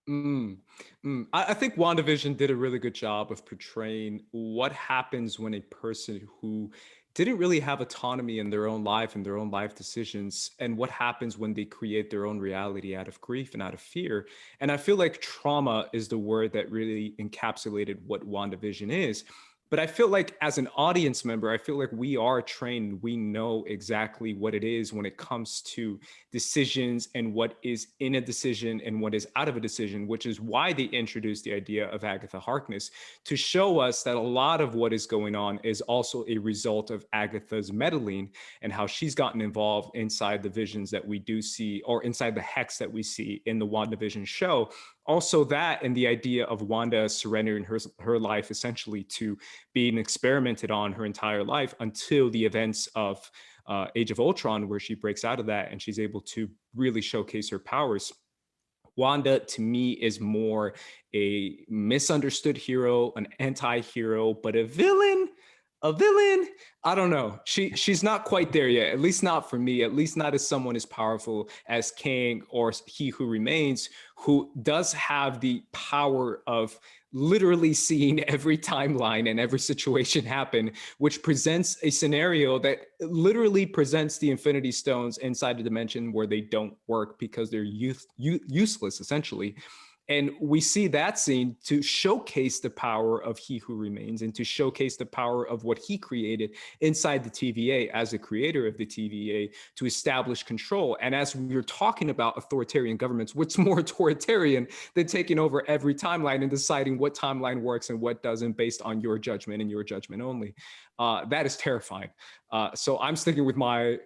I think WandaVision did a really good job of portraying what happens when a person who didn't really have autonomy in their own life and their own life decisions, and what happens when they create their own reality out of grief and out of fear. And I feel like trauma is the word that really encapsulated what WandaVision is. But I feel like as an audience member, I feel like we are trained. We know exactly what it is when it comes to decisions and what is in a decision and what is out of a decision, which is why they introduced the idea of Agatha Harkness, to show us that a lot of what is going on is also a result of Agatha's meddling and how she's gotten involved inside the visions that we do see, or inside the hex that we see in the WandaVision show. Also that, and the idea of Wanda surrendering her life essentially to being experimented on her entire life until the events of Age of Ultron, where she breaks out of that and she's able to really showcase her powers. Wanda, to me, is more a misunderstood hero, an anti-hero, but a villain. I don't know. She's not quite there yet, at least not for me, at least not as someone as powerful as Kang or He Who Remains, who does have the power of literally seeing every timeline and every situation happen, which presents a scenario that literally presents the Infinity Stones inside a dimension where they don't work because they're useless, essentially. And we see that scene to showcase the power of He Who Remains and to showcase the power of what he created inside the TVA as a creator of the TVA to establish control. And as we were talking about authoritarian governments, what's more authoritarian than taking over every timeline and deciding what timeline works and what doesn't based on your judgment and your judgment only? That is terrifying. So I'm sticking with my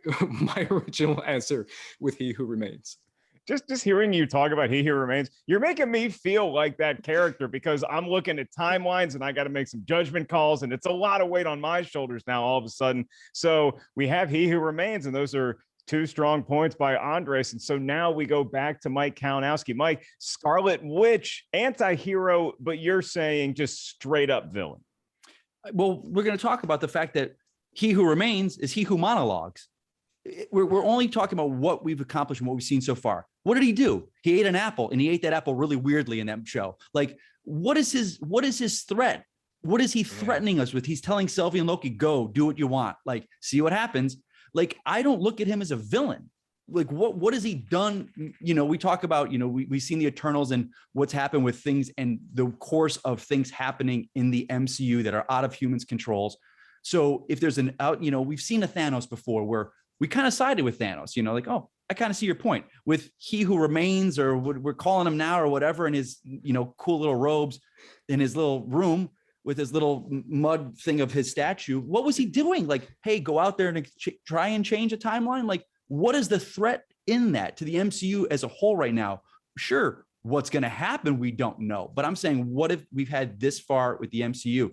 original answer with He Who Remains. Just hearing you talk about He Who Remains, you're making me feel like that character, because I'm looking at timelines and I got to make some judgment calls, and it's a lot of weight on my shoulders now all of a sudden. So we have He Who Remains, and those are 2 strong points by Andres. And so now we go back to Mike Kalinowski. Mike, Scarlet Witch, anti-hero, but you're saying just straight up villain. Well, we're going to talk about the fact that He Who Remains is He Who monologues. We're only talking about what we've accomplished and what we've seen so far. What did he do? He ate an apple, and he ate that apple really weirdly in that show. Like, what is his threat? What is he threatening us with? He's telling Sylvie and Loki, go do what you want. Like, see what happens. Like, I don't look at him as a villain. like what has he done? You know, we talk about, you know, we've seen the Eternals and what's happened with things and the course of things happening in the MCU that are out of humans' controls. So if there's an out, you know, we've seen a Thanos before where we kind of sided with Thanos, you know, like, oh, I kind of see your point with He Who Remains, or what we're calling him now, or whatever, in his, you know, cool little robes in his little room with his little mud thing of his statue. What was he doing? Like, hey, go out there and try and change a timeline. Like, what is the threat in that to the MCU as a whole right now? Sure, what's going to happen, we don't know. But I'm saying, what if we've had this far with the MCU?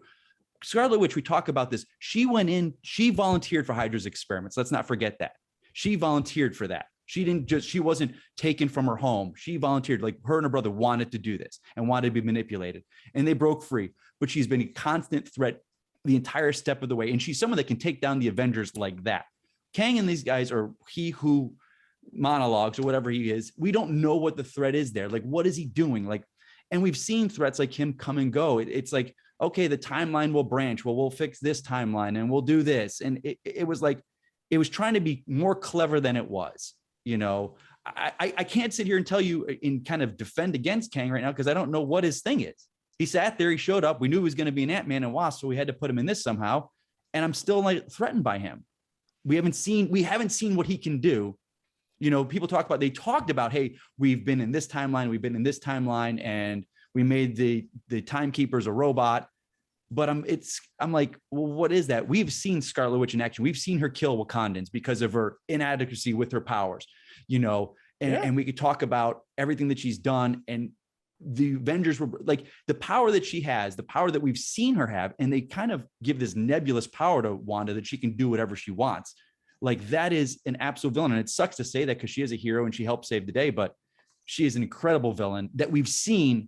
Scarlet Witch, we talk about this. She went in, she volunteered for Hydra's experiments. Let's not forget that. She volunteered for that. She wasn't taken from her home. She volunteered, like her and her brother wanted to do this and wanted to be manipulated, and they broke free. But she's been a constant threat the entire step of the way. And she's someone that can take down the Avengers like that. Kang and these guys, or He Who monologues or whatever he is, we don't know what the threat is there. Like, what is he doing? Like, and we've seen threats like him come and go. It's like, okay, the timeline will branch. Well, we'll fix this timeline and we'll do this. And it was like, it was trying to be more clever than it was. You know, I can't sit here and tell you and kind of defend against Kang right now, because I don't know what his thing is. He sat there, he showed up. We knew he was going to be an Ant-Man and Wasp, so we had to put him in this somehow. And I'm still like threatened by him. We haven't seen what he can do. You know, people they talked about, hey, we've been in this timeline, and we made the timekeepers a robot. But I'm like, well, what is that? We've seen Scarlet Witch in action. We've seen her kill Wakandans because of her inadequacy with her powers, you know, and we could talk about everything that she's done. And the Avengers were like, the power that she has, the power that we've seen her have, and they kind of give this nebulous power to Wanda that she can do whatever she wants. Like, that is an absolute villain. And it sucks to say that because she is a hero and she helped save the day, but she is an incredible villain that we've seen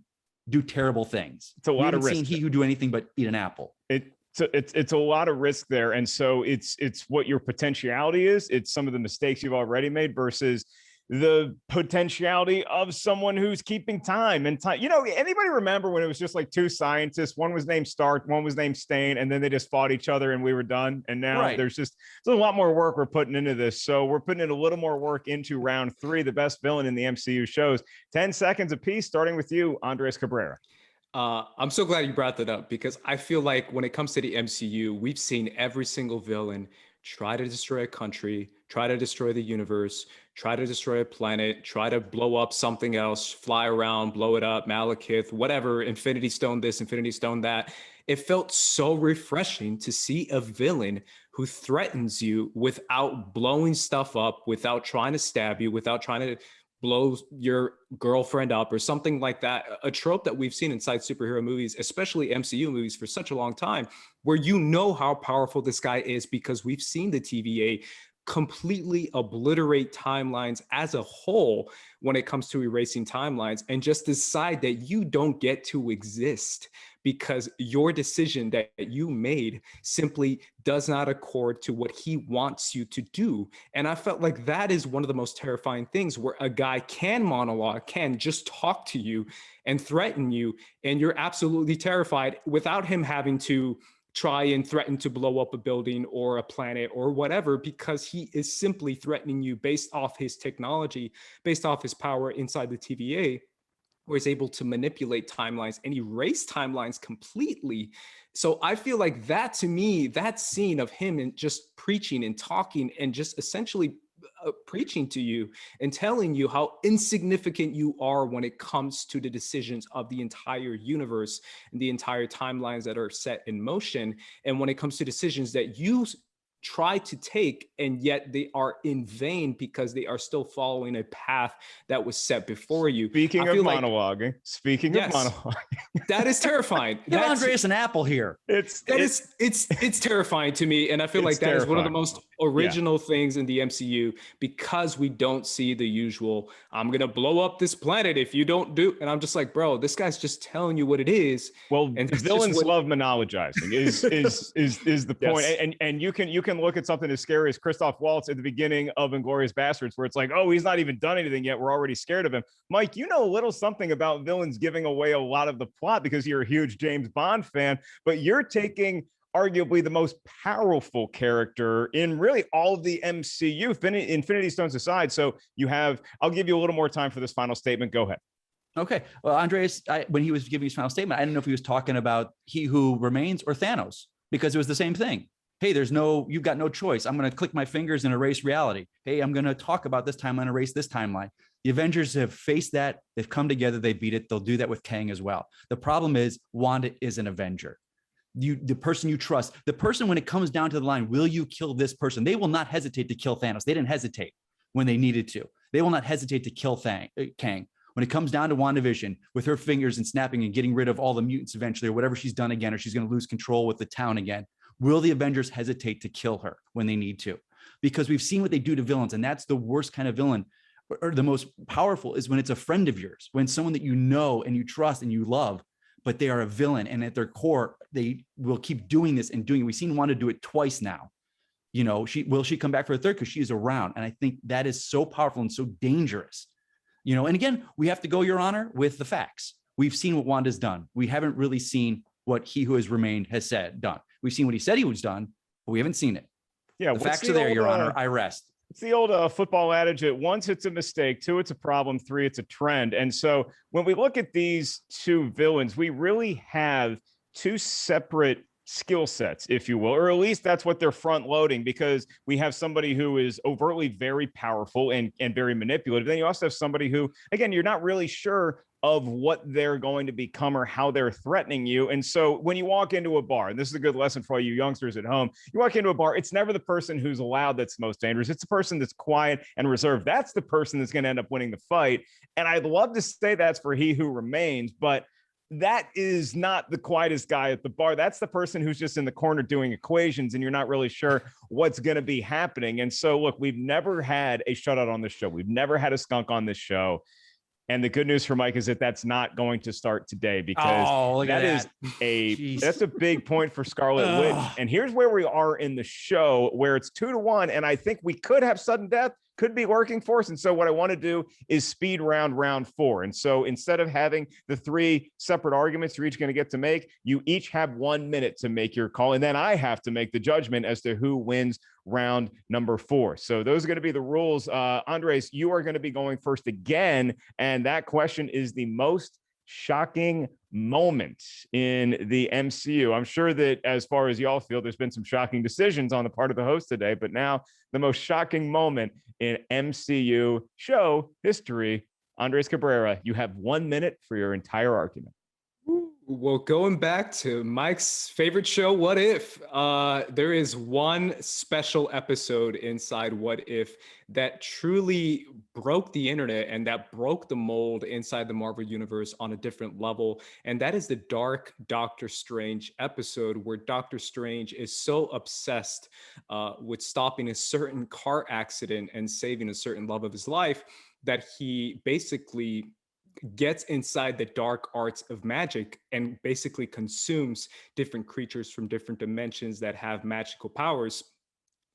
do terrible things. It's a lot of risk. Seen He Who do anything but eat an apple. It's a lot of risk there. And so it's what your potentiality is. It's some of the mistakes you've already made versus the potentiality of someone who's keeping time and time. You know, anybody remember when it was just like two scientists? One was named Stark, one was named Stain, and then they just fought each other and we were done. And now there's a lot more work we're putting into this. So we're putting in a little more work into round 3, the best villain in the MCU shows. 10 seconds apiece, starting with you, Andres Cabrera. I'm so glad you brought that up, because I feel like when it comes to the MCU, we've seen every single villain try to destroy a country, try to destroy the universe, try to destroy a planet, try to blow up something else, fly around, blow it up, Malekith, whatever, Infinity Stone this, Infinity Stone that. It felt so refreshing to see a villain who threatens you without blowing stuff up, without trying to stab you, without trying to blow your girlfriend up or something like that. A trope that we've seen inside superhero movies, especially MCU movies, for such a long time, where you know how powerful this guy is because we've seen the TVA completely obliterate timelines as a whole when it comes to erasing timelines, and just decide that you don't get to exist because your decision that you made simply does not accord to what he wants you to do. And I felt like that is one of the most terrifying things, where a guy can monologue, can just talk to you and threaten you, and you're absolutely terrified without him having to try and threaten to blow up a building or a planet or whatever, because he is simply threatening you based off his technology, based off his power inside the TVA, where he's able to manipulate timelines and erase timelines completely. So I feel like that, to me, that scene of him and just preaching and talking and just essentially preaching to you and telling you how insignificant you are when it comes to the decisions of the entire universe and the entire timelines that are set in motion. And when it comes to decisions that you try to take, and yet they are in vain because they are still following a path that was set before you. Speaking of monologuing, that is terrifying. Give Andreas an apple here. It's terrifying to me, and I feel like that is one of the most original things in the MCU, because we don't see the usual, I'm gonna blow up this planet if you don't do, and I'm just like, bro, this guy's just telling you what it is. Well, and villains love monologizing is the point. Yes. And you can look at something as scary as Christoph Waltz at the beginning of Inglourious Bastards, where it's like, oh, he's not even done anything yet, we're already scared of him. Mike, you know a little something about villains giving away a lot of the plot because you're a huge James Bond fan, but you're taking arguably the most powerful character in really all of the MCU, Infinity Stones aside. So I'll give you a little more time for this final statement. Go ahead. Okay. Well, Andres, when he was giving his final statement, I didn't know if he was talking about He Who Remains or Thanos, because it was the same thing. Hey, you've got no choice. I'm going to click my fingers and erase reality. Hey, I'm going to talk about this timeline, erase this timeline. The Avengers have faced that. They've come together. They beat it. They'll do that with Kang as well. The problem is Wanda is an Avenger. The person you trust, the person, when it comes down to the line, will you kill this person? They will not hesitate to kill Thanos. They didn't hesitate when they needed to. They will not hesitate to kill Kang. When it comes down to WandaVision, with her fingers and snapping and getting rid of all the mutants eventually, or whatever she's done again, or she's going to lose control with the town again, will the Avengers hesitate to kill her when they need to? Because we've seen what they do to villains, and that's the worst kind of villain, or the most powerful, is when it's a friend of yours, when someone that you know and you trust and you love, but they are a villain, and at their core, they will keep doing this and doing it. We've seen Wanda do it twice now. Will she come back for a third? Because she is around. And I think that is so powerful and so dangerous. And again, we have to go, Your Honor, with the facts. We've seen what Wanda's done. We haven't really seen what He Who Has Remained has done. We've seen what he said he was done, but we haven't seen it. Yeah, the facts are there, Your Honor. I rest. It's the old football adage that once it's a mistake, two, it's a problem, three, it's a trend. And so when we look at these two villains, we really have two separate skill sets, if you will, or at least that's what they're front loading, because we have somebody who is overtly very powerful and very manipulative. Then you also have somebody who, again, you're not really sure of what they're going to become or how they're threatening you. And so when you walk into a bar, and this is a good lesson for all you youngsters at home, you walk into a bar, it's never the person who's loud that's most dangerous. It's the person that's quiet and reserved. That's the person that's going to end up winning the fight. And I'd love to say that's for He Who Remains, but that is not the quietest guy at the bar. That's the person who's just in the corner doing equations, and you're not really sure what's going to be happening. And so, look, we've never had a shutout on this show. We've never had a skunk on this show. And the good news for Mike is that that's not going to start today, because that's a big point for Scarlet Witch. And here's where we are in the show, where it's 2-1. And I think we could have sudden death, could be working for us. And so what I want to do is speed round 4. And so instead of having the 3 separate arguments you're each going to get to make, you each have 1 minute to make your call. And then I have to make the judgment as to who wins round number 4. So those are going to be the rules. Andres, you are going to be going first again. And that question is the most shocking moment in the MCU. I'm sure that as far as y'all feel, there's been some shocking decisions on the part of the host today, but now the most shocking moment in MCU show history. Andres Cabrera, you have 1 minute for your entire argument. Well, going back to Mike's favorite show, What If, there is one special episode inside What If that truly broke the internet and that broke the mold inside the Marvel Universe on a different level. And that is the Dark Doctor Strange episode, where Doctor Strange is so obsessed with stopping a certain car accident and saving a certain love of his life that he basically gets inside the dark arts of magic and basically consumes different creatures from different dimensions that have magical powers.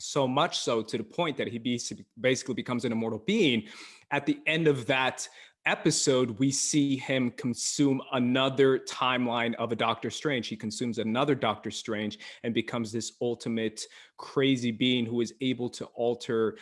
So much so to the point that he basically becomes an immortal being. At the end of that episode, we see him consume another timeline of a Doctor Strange. He consumes another Doctor Strange and becomes this ultimate crazy being who is able to alter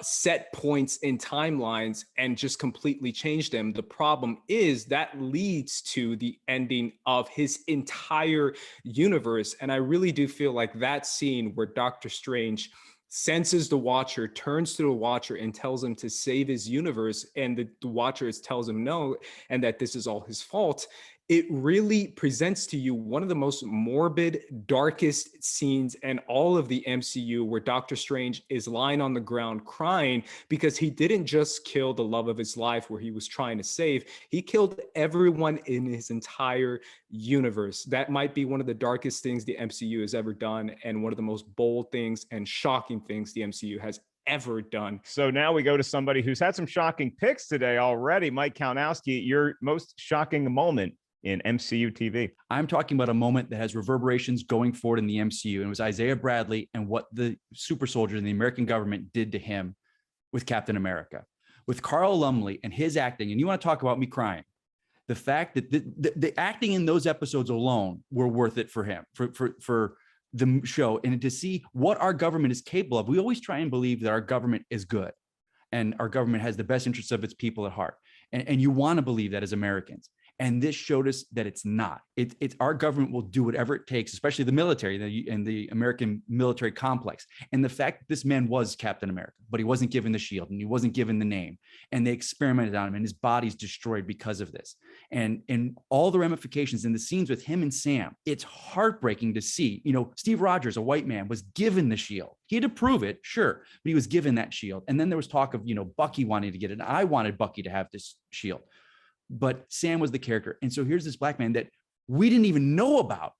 set points in timelines and just completely change them. The problem is that leads to the ending of his entire universe. And I really do feel like that scene where Doctor Strange senses the Watcher, turns to the Watcher and tells him to save his universe, and the Watcher tells him no, and that this is all his fault. It really presents to you one of the most morbid, darkest scenes in all of the MCU, where Doctor Strange is lying on the ground crying because he didn't just kill the love of his life where he was trying to save, he killed everyone in his entire universe. That might be one of the darkest things the MCU has ever done, and one of the most bold things and shocking things the MCU has ever done. So now we go to somebody who's had some shocking picks today already. Mike Kalinowski, your most shocking moment in MCU TV. I'm talking about a moment that has reverberations going forward in the MCU. And it was Isaiah Bradley and what the super soldiers and the American government did to him with Captain America. With Carl Lumley and his acting, and you want to talk about me crying, the fact that the acting in those episodes alone were worth it for him, for the show and to see what our government is capable of. We always try and believe that our government is good and our government has the best interests of its people at heart. And you want to believe that as Americans. And this showed us that it's not. It's our government will do whatever it takes, especially the military and the American military complex. And the fact that this man was Captain America, but he wasn't given the shield and he wasn't given the name, and they experimented on him, and his body's destroyed because of this. And all the ramifications in the scenes with him and Sam, it's heartbreaking to see. Steve Rogers, a white man, was given the shield. He had to prove it, sure, but he was given that shield. And then there was talk of Bucky wanting to get it. I wanted Bucky to have this shield. But Sam was the character. And so here's this black man that we didn't even know about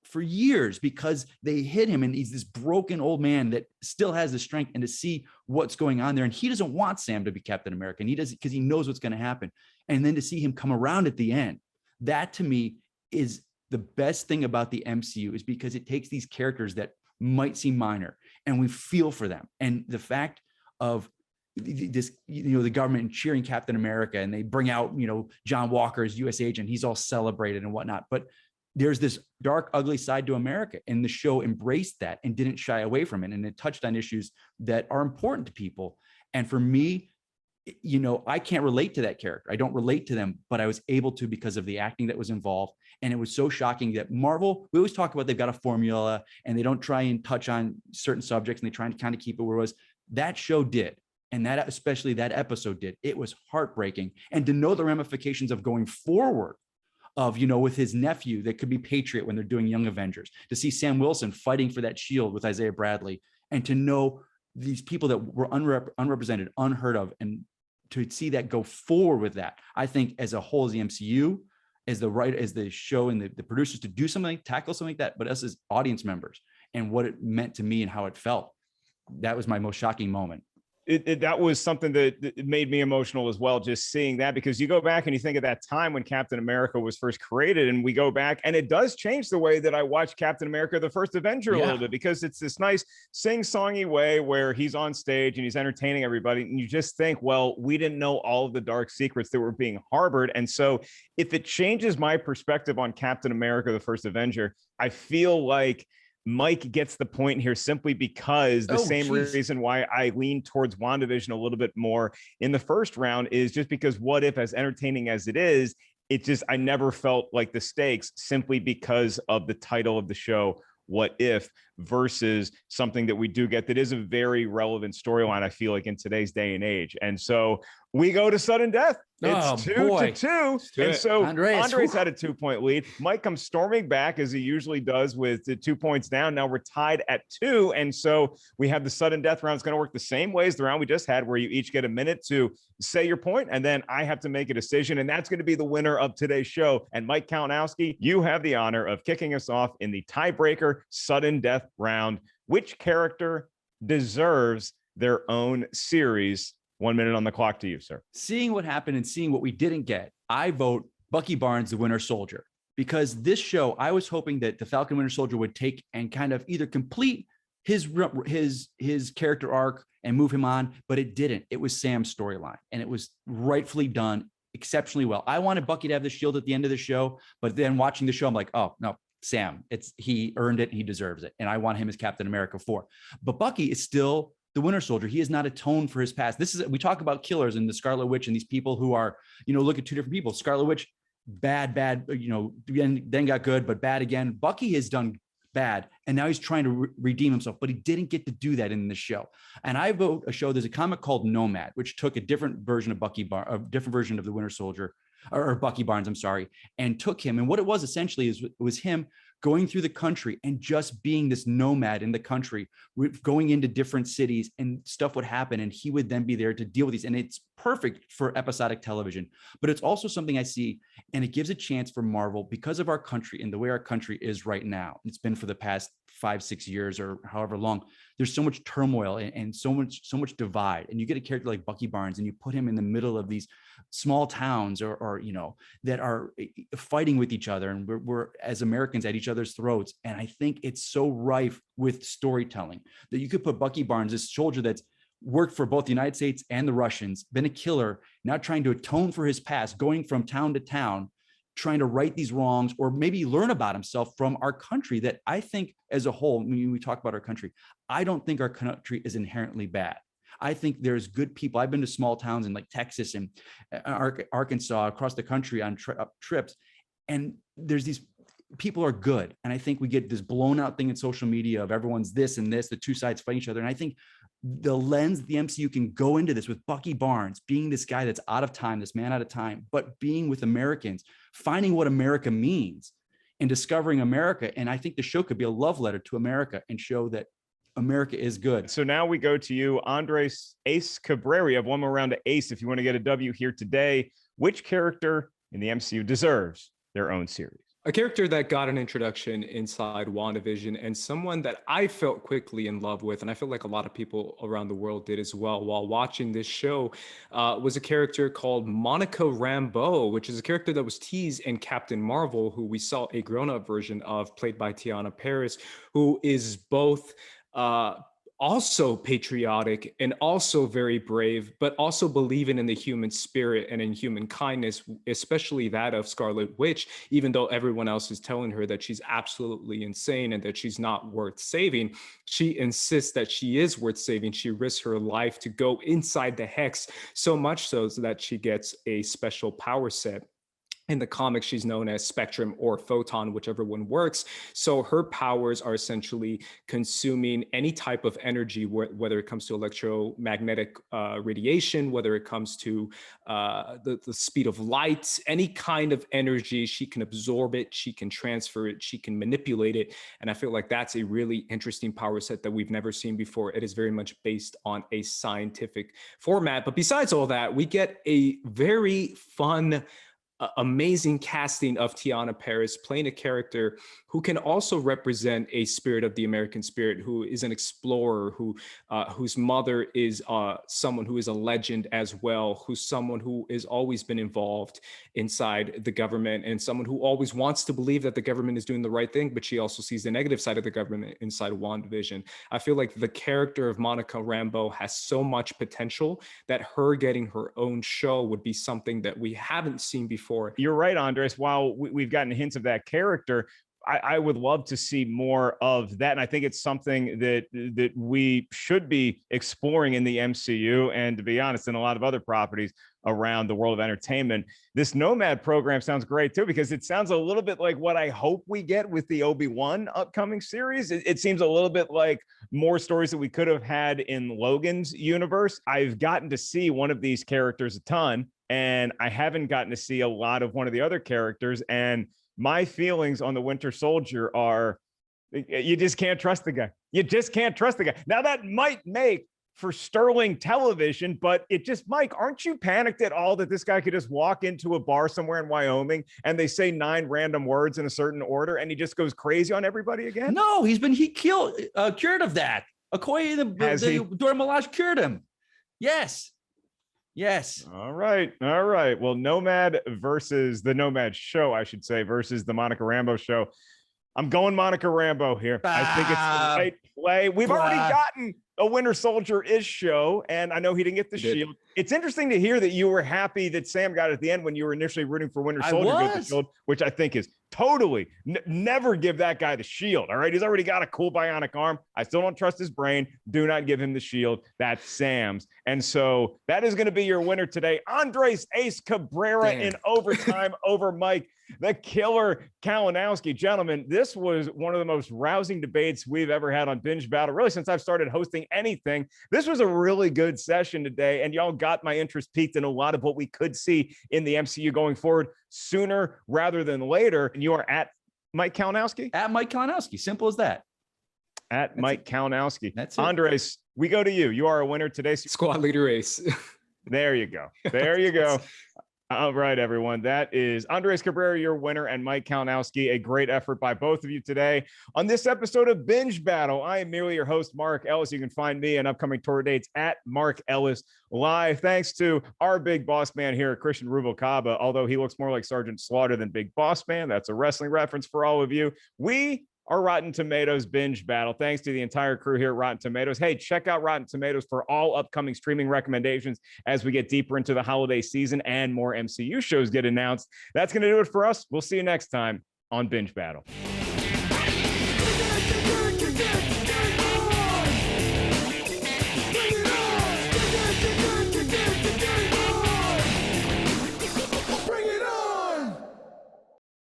for years because they hid him. And he's this broken old man that still has the strength, and to see what's going on there. And he doesn't want Sam to be Captain America. And he does, because he knows what's going to happen. And then to see him come around at the end, that to me is the best thing about the MCU, is because it takes these characters that might seem minor and we feel for them. And the fact of this, the government cheering Captain America, and they bring out, John Walker as U.S. agent. He's all celebrated and whatnot. But there's this dark, ugly side to America, and the show embraced that and didn't shy away from it. And it touched on issues that are important to people. And for me, I can't relate to that character. I don't relate to them, but I was able to because of the acting that was involved. And it was so shocking that Marvel, we always talk about they've got a formula and they don't try and touch on certain subjects, and they try and kind of keep it where it was. That show did. And that, especially that episode did. It was heartbreaking. And to know the ramifications of going forward of, with his nephew that could be Patriot when they're doing Young Avengers, to see Sam Wilson fighting for that shield with Isaiah Bradley, and to know these people that were unrepresented, unheard of, and to see that go forward with that, I think as a whole, as the MCU, as the show and the producers, to do something, tackle something like that, but us as audience members and what it meant to me and how it felt, that was my most shocking moment. That was something that made me emotional as well, just seeing that, because you go back and you think of that time when Captain America was first created, and we go back and it does change the way that I watch Captain America, the First Avenger, a little bit, because it's this nice sing-songy way where he's on stage and he's entertaining everybody. And you just think, well, we didn't know all of the dark secrets that were being harbored. And so if it changes my perspective on Captain America, the First Avenger, I feel like Mike gets the point here simply because the reason why I lean towards WandaVision a little bit more in the first round is just because What If, as entertaining as it is, I never felt like the stakes, simply because of the title of the show, What If, versus something that we do get that is a very relevant storyline, I feel like, in today's day and age. And so we go to sudden death. It's 2-2. And so Andres had a 2-point lead. Mike comes storming back, as he usually does, with the 2 points down. Now we're tied at 2. And so we have the sudden death round. It's going to work the same way as the round we just had, where you each get a minute to say your point, and then I have to make a decision. And that's going to be the winner of today's show. And Mike Kalinowski, you have the honor of kicking us off in the tiebreaker sudden death round. Which character deserves their own series? 1 minute on the clock to you, sir. Seeing what happened and seeing what we didn't get, I vote Bucky Barnes, the Winter Soldier, because this show, I was hoping that the Falcon Winter Soldier would take and kind of either complete his character arc and move him on, but it didn't. It was Sam's storyline, and it was rightfully done exceptionally well. I wanted Bucky to have the shield at the end of the show, but then watching the show, I'm like, oh no, Sam, he earned it, he deserves it, and I want him as Captain America 4. But Bucky is still the Winter Soldier. He has not atoned for his past. We talk about killers and the Scarlet Witch and these people who are, look at two different people. Scarlet Witch, bad, then got good, but bad again. Bucky has done bad, and now he's trying to redeem himself, but he didn't get to do that in the show. And I vote a show. There's a comic called Nomad, which took a different version of a different version of the Winter Soldier, or Bucky Barnes, I'm sorry, and took him. And what it was essentially was him going through the country and just being this nomad in the country, going into different cities, and stuff would happen. And he would then be there to deal with these. And it's perfect for episodic television, but it's also something I see, and it gives a chance for Marvel, because of our country and the way our country is right now. It's been for the past 5-6 years or however long. There's so much turmoil and so much divide. And you get a character like Bucky Barnes, and you put him in the middle of these small towns or that are fighting with each other, and we're as Americans at each other's throats. And I think it's so rife with storytelling that you could put Bucky Barnes, this soldier that's worked for both the United States and the Russians, been a killer, now trying to atone for his past, going from town to town, trying to right these wrongs or maybe learn about himself from our country that I think as a whole, when we talk about our country, I don't think our country is inherently bad. I think there's good people. I've been to small towns in like Texas and Arkansas, across the country on trips, and there's these people are good. And I think we get this blown out thing in social media of everyone's this and this, the two sides fighting each other. And I think the lens the MCU can go into this with Bucky Barnes being this guy that's out of time, this man out of time, but being with Americans, finding what America means and discovering America. And I think the show could be a love letter to America and show that America is good. So now we go to you, Andres Ace Cabrera. You have one more round to Ace if you want to get a W here today. Which character in the MCU deserves their own series? A character that got an introduction inside WandaVision and someone that I felt quickly in love with, and I feel like a lot of people around the world did as well while watching this show, was a character called Monica Rambeau, which is a character that was teased in Captain Marvel, who we saw a grown-up version of, played by Tiana Paris, who is both also patriotic and also very brave, but also believing in the human spirit and in human kindness, especially that of Scarlet Witch, even though everyone else is telling her that she's absolutely insane and that she's not worth saving. She insists that she is worth saving. She risks her life to go inside the Hex, so much so that she gets a special power set. In the comics, she's known as Spectrum or Photon, whichever one works. So her powers are essentially consuming any type of energy, whether it comes to electromagnetic radiation, whether it comes to the speed of light, any kind of energy. She can absorb it, she can transfer it, she can manipulate it. And I feel like that's a really interesting power set that we've never seen before. It is very much based on a scientific format. But besides all that, we get a very fun, amazing casting of Tiana Paris playing a character who can also represent a spirit of the American spirit, who is an explorer, whose mother is someone who is a legend as well, who's someone who has always been involved inside the government and someone who always wants to believe that the government is doing the right thing, but she also sees the negative side of the government inside of WandaVision. I feel like the character of Monica Rambeau has so much potential that her getting her own show would be something that we haven't seen before. You're right, Andres. While we've gotten hints of that character, I would love to see more of that. And I think it's something that we should be exploring in the MCU. And to be honest, in a lot of other properties around the world of entertainment. This Nomad program sounds great too, because it sounds a little bit like what I hope we get with the Obi-Wan upcoming series. It seems a little bit like more stories that we could have had in Logan's universe. I've gotten to see one of these characters a ton, and I haven't gotten to see a lot of one of the other characters. And my feelings on the Winter Soldier are, you just can't trust the guy. You just can't trust the guy. Now, that might make for sterling television, but it just, Mike, aren't you panicked at all that this guy could just walk into a bar somewhere in Wyoming and they say 9 random words in a certain order and he just goes crazy on everybody again? No, cured of that. Okoye, the Dora Milaje cured him. Yes. All right. Well, Nomad versus the Nomad show, I should say, versus the Monica Rambeau show. I'm going Monica Rambeau here. I think it's the right play. We've already gotten a Winter Soldier-ish show, and I know he didn't get the shield. It's interesting to hear that you were happy that Sam got it at the end when you were initially rooting for Winter Soldier to get the shield, which I think is totally never give that guy the shield. All right, he's already got a cool bionic arm. I still don't trust his brain. Do not give him the shield. That's Sam's. And so that is going to be your winner today. Andres Ace Cabrera in overtime over Mike the Killer Kalinowski. Gentlemen, this was one of the most rousing debates we've ever had on Binge Battle, really since I've started hosting anything. This was a really good session today, and y'all got my interest piqued in a lot of what we could see in the MCU going forward sooner rather than later. And you are at Mike Kalinowski? At Mike Kalinowski. Simple as that. At Mike Kalinowski. That's it. Andres, we go to you. You are a winner today. Squad leader Ace. There you go. There you go. All right, everyone. That is Andres Cabrera, your winner, and Mike Kalinowski. A great effort by both of you today on this episode of Binge Battle. I am merely your host, Mark Ellis. You can find me and upcoming tour dates at Mark Ellis Live. Thanks to our big boss man here, Christian Rubalcaba. Although he looks more like Sergeant Slaughter than Big Boss Man. That's a wrestling reference for all of you. We our Rotten Tomatoes binge battle. Thanks to the entire crew here at Rotten Tomatoes. Hey, check out Rotten Tomatoes for all upcoming streaming recommendations as we get deeper into the holiday season and more MCU shows get announced. That's going to do it for us. We'll see you next time on Binge Battle.